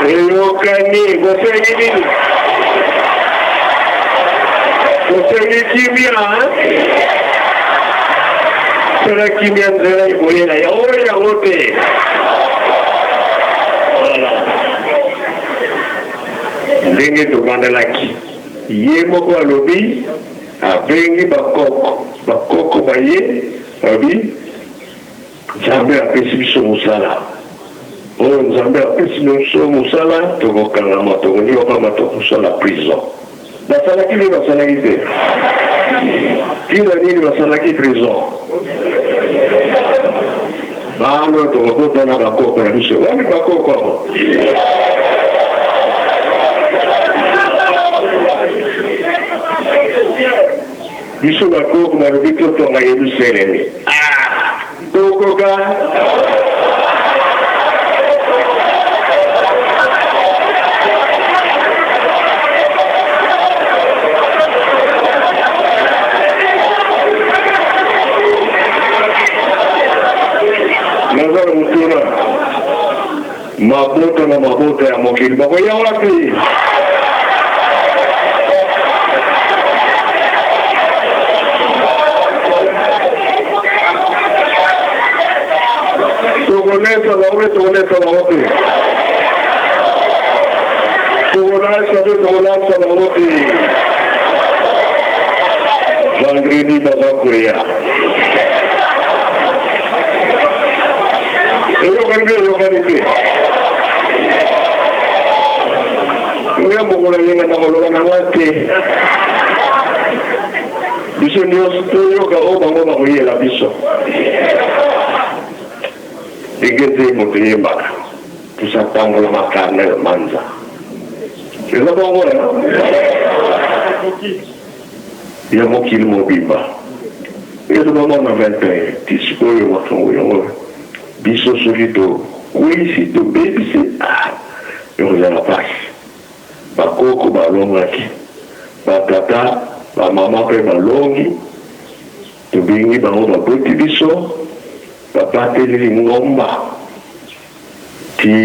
eyokani bosengi nini bosengi kimia sala kimia nzela ibolela yango te ndenge tobandelaki ye moko alobi abengi bakoko baye abi nzambe apesi biso mosala oyo nzambe apesi biso mosala tokokangama tokoniokama tokosala prison basalaki nini basalaki te tina nini basalaki prison bano tokokotana bakoko na biso wani bakoko biso bakoko balobi totonga yerusalemi tokoka nazala mutuna maboto na maboto ya mokili bakoya wapi tokolesa baobe tokolesa baobe tokolasa baobe vendredi baza koya eyokani te nga mokola yenga na koloba nanga te biso nyonso toyoka oyo bango bakoyela biso egeze moto yembaka tusatangola makanda ya manza eza bongo ya mokili mobimba ezo bamona 21 tisikoyo matongo yango biso soki tokwisi tobebisi ekozala pasi bakoko balongaki batata bamama mpe balongi tobengi bango baboti biso bapateleli ngomba ti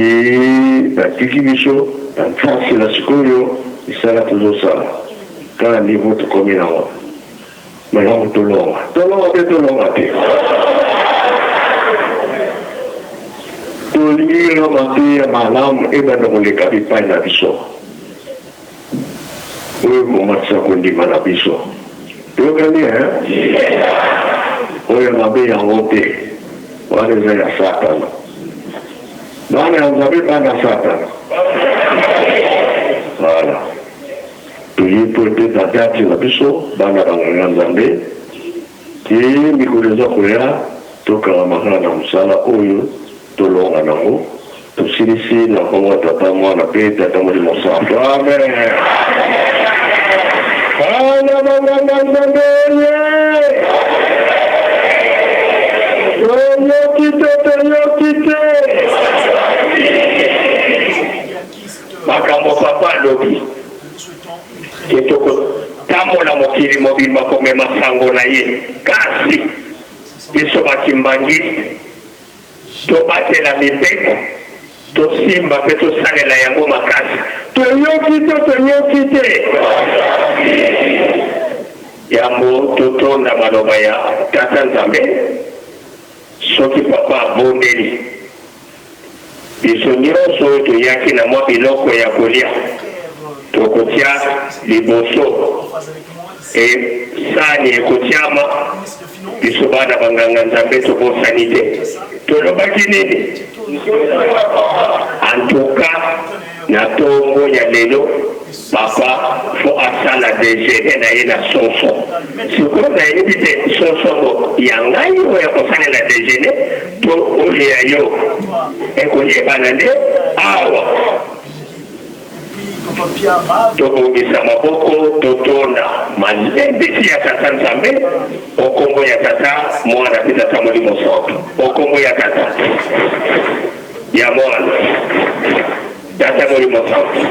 batiki biso bantasela sikoyo isala tozosala kala nivo tokomi nango mayango tolonga mpe tolonga te tolingi mate ya malamu ebanda koleka bipai na biso oyo momatisa kondima na biso toyokani oyo mabe yango te wana eza ya satana bana ya nzambe bana satana voilà toyi po ete dati na biso bana banganga nzambe ti mikolo eza koya tokangamaka na mosala oyo tolonga nango tosilisi na kongo tata mwana mpe tata molimo santo amen bana banganga nzambe toyokite makambo papa alobi tokotambola mokili mobimba komema sango na ye kasi biso bakimbangi tobatela mibeko tosimba mpe tosalela yango makasi toyoki te yango totonda maloba ya tata nzambe soki papa abondeli biso nyonso oyo toyaki na mwa biloko ya kolia tokotia liboso sani ekotiama biso bana banganga nzambe tobosani te tolobaki nini antuka na ntongo ya lelo papa fo asala dejeuner na ye na soso sikoyo nayebi te soso ya ngai oyo ya kosalela dejeuner to oyo ya yo ekoyebana nde awa tobongisa maboko totonda malembisi ya tata nzambe okombo ya tata mwana mpe tata molimo santo okombo ya tata ya mwana tata molimo santo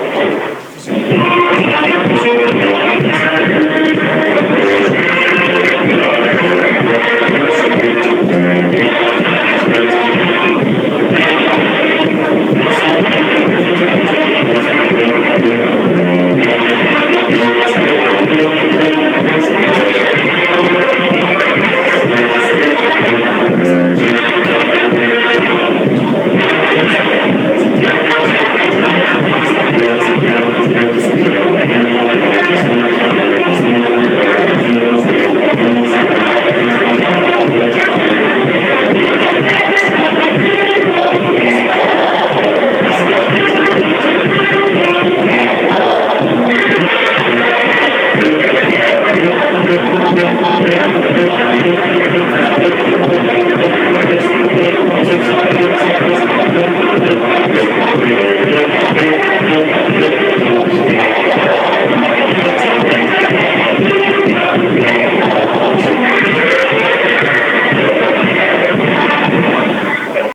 Merci.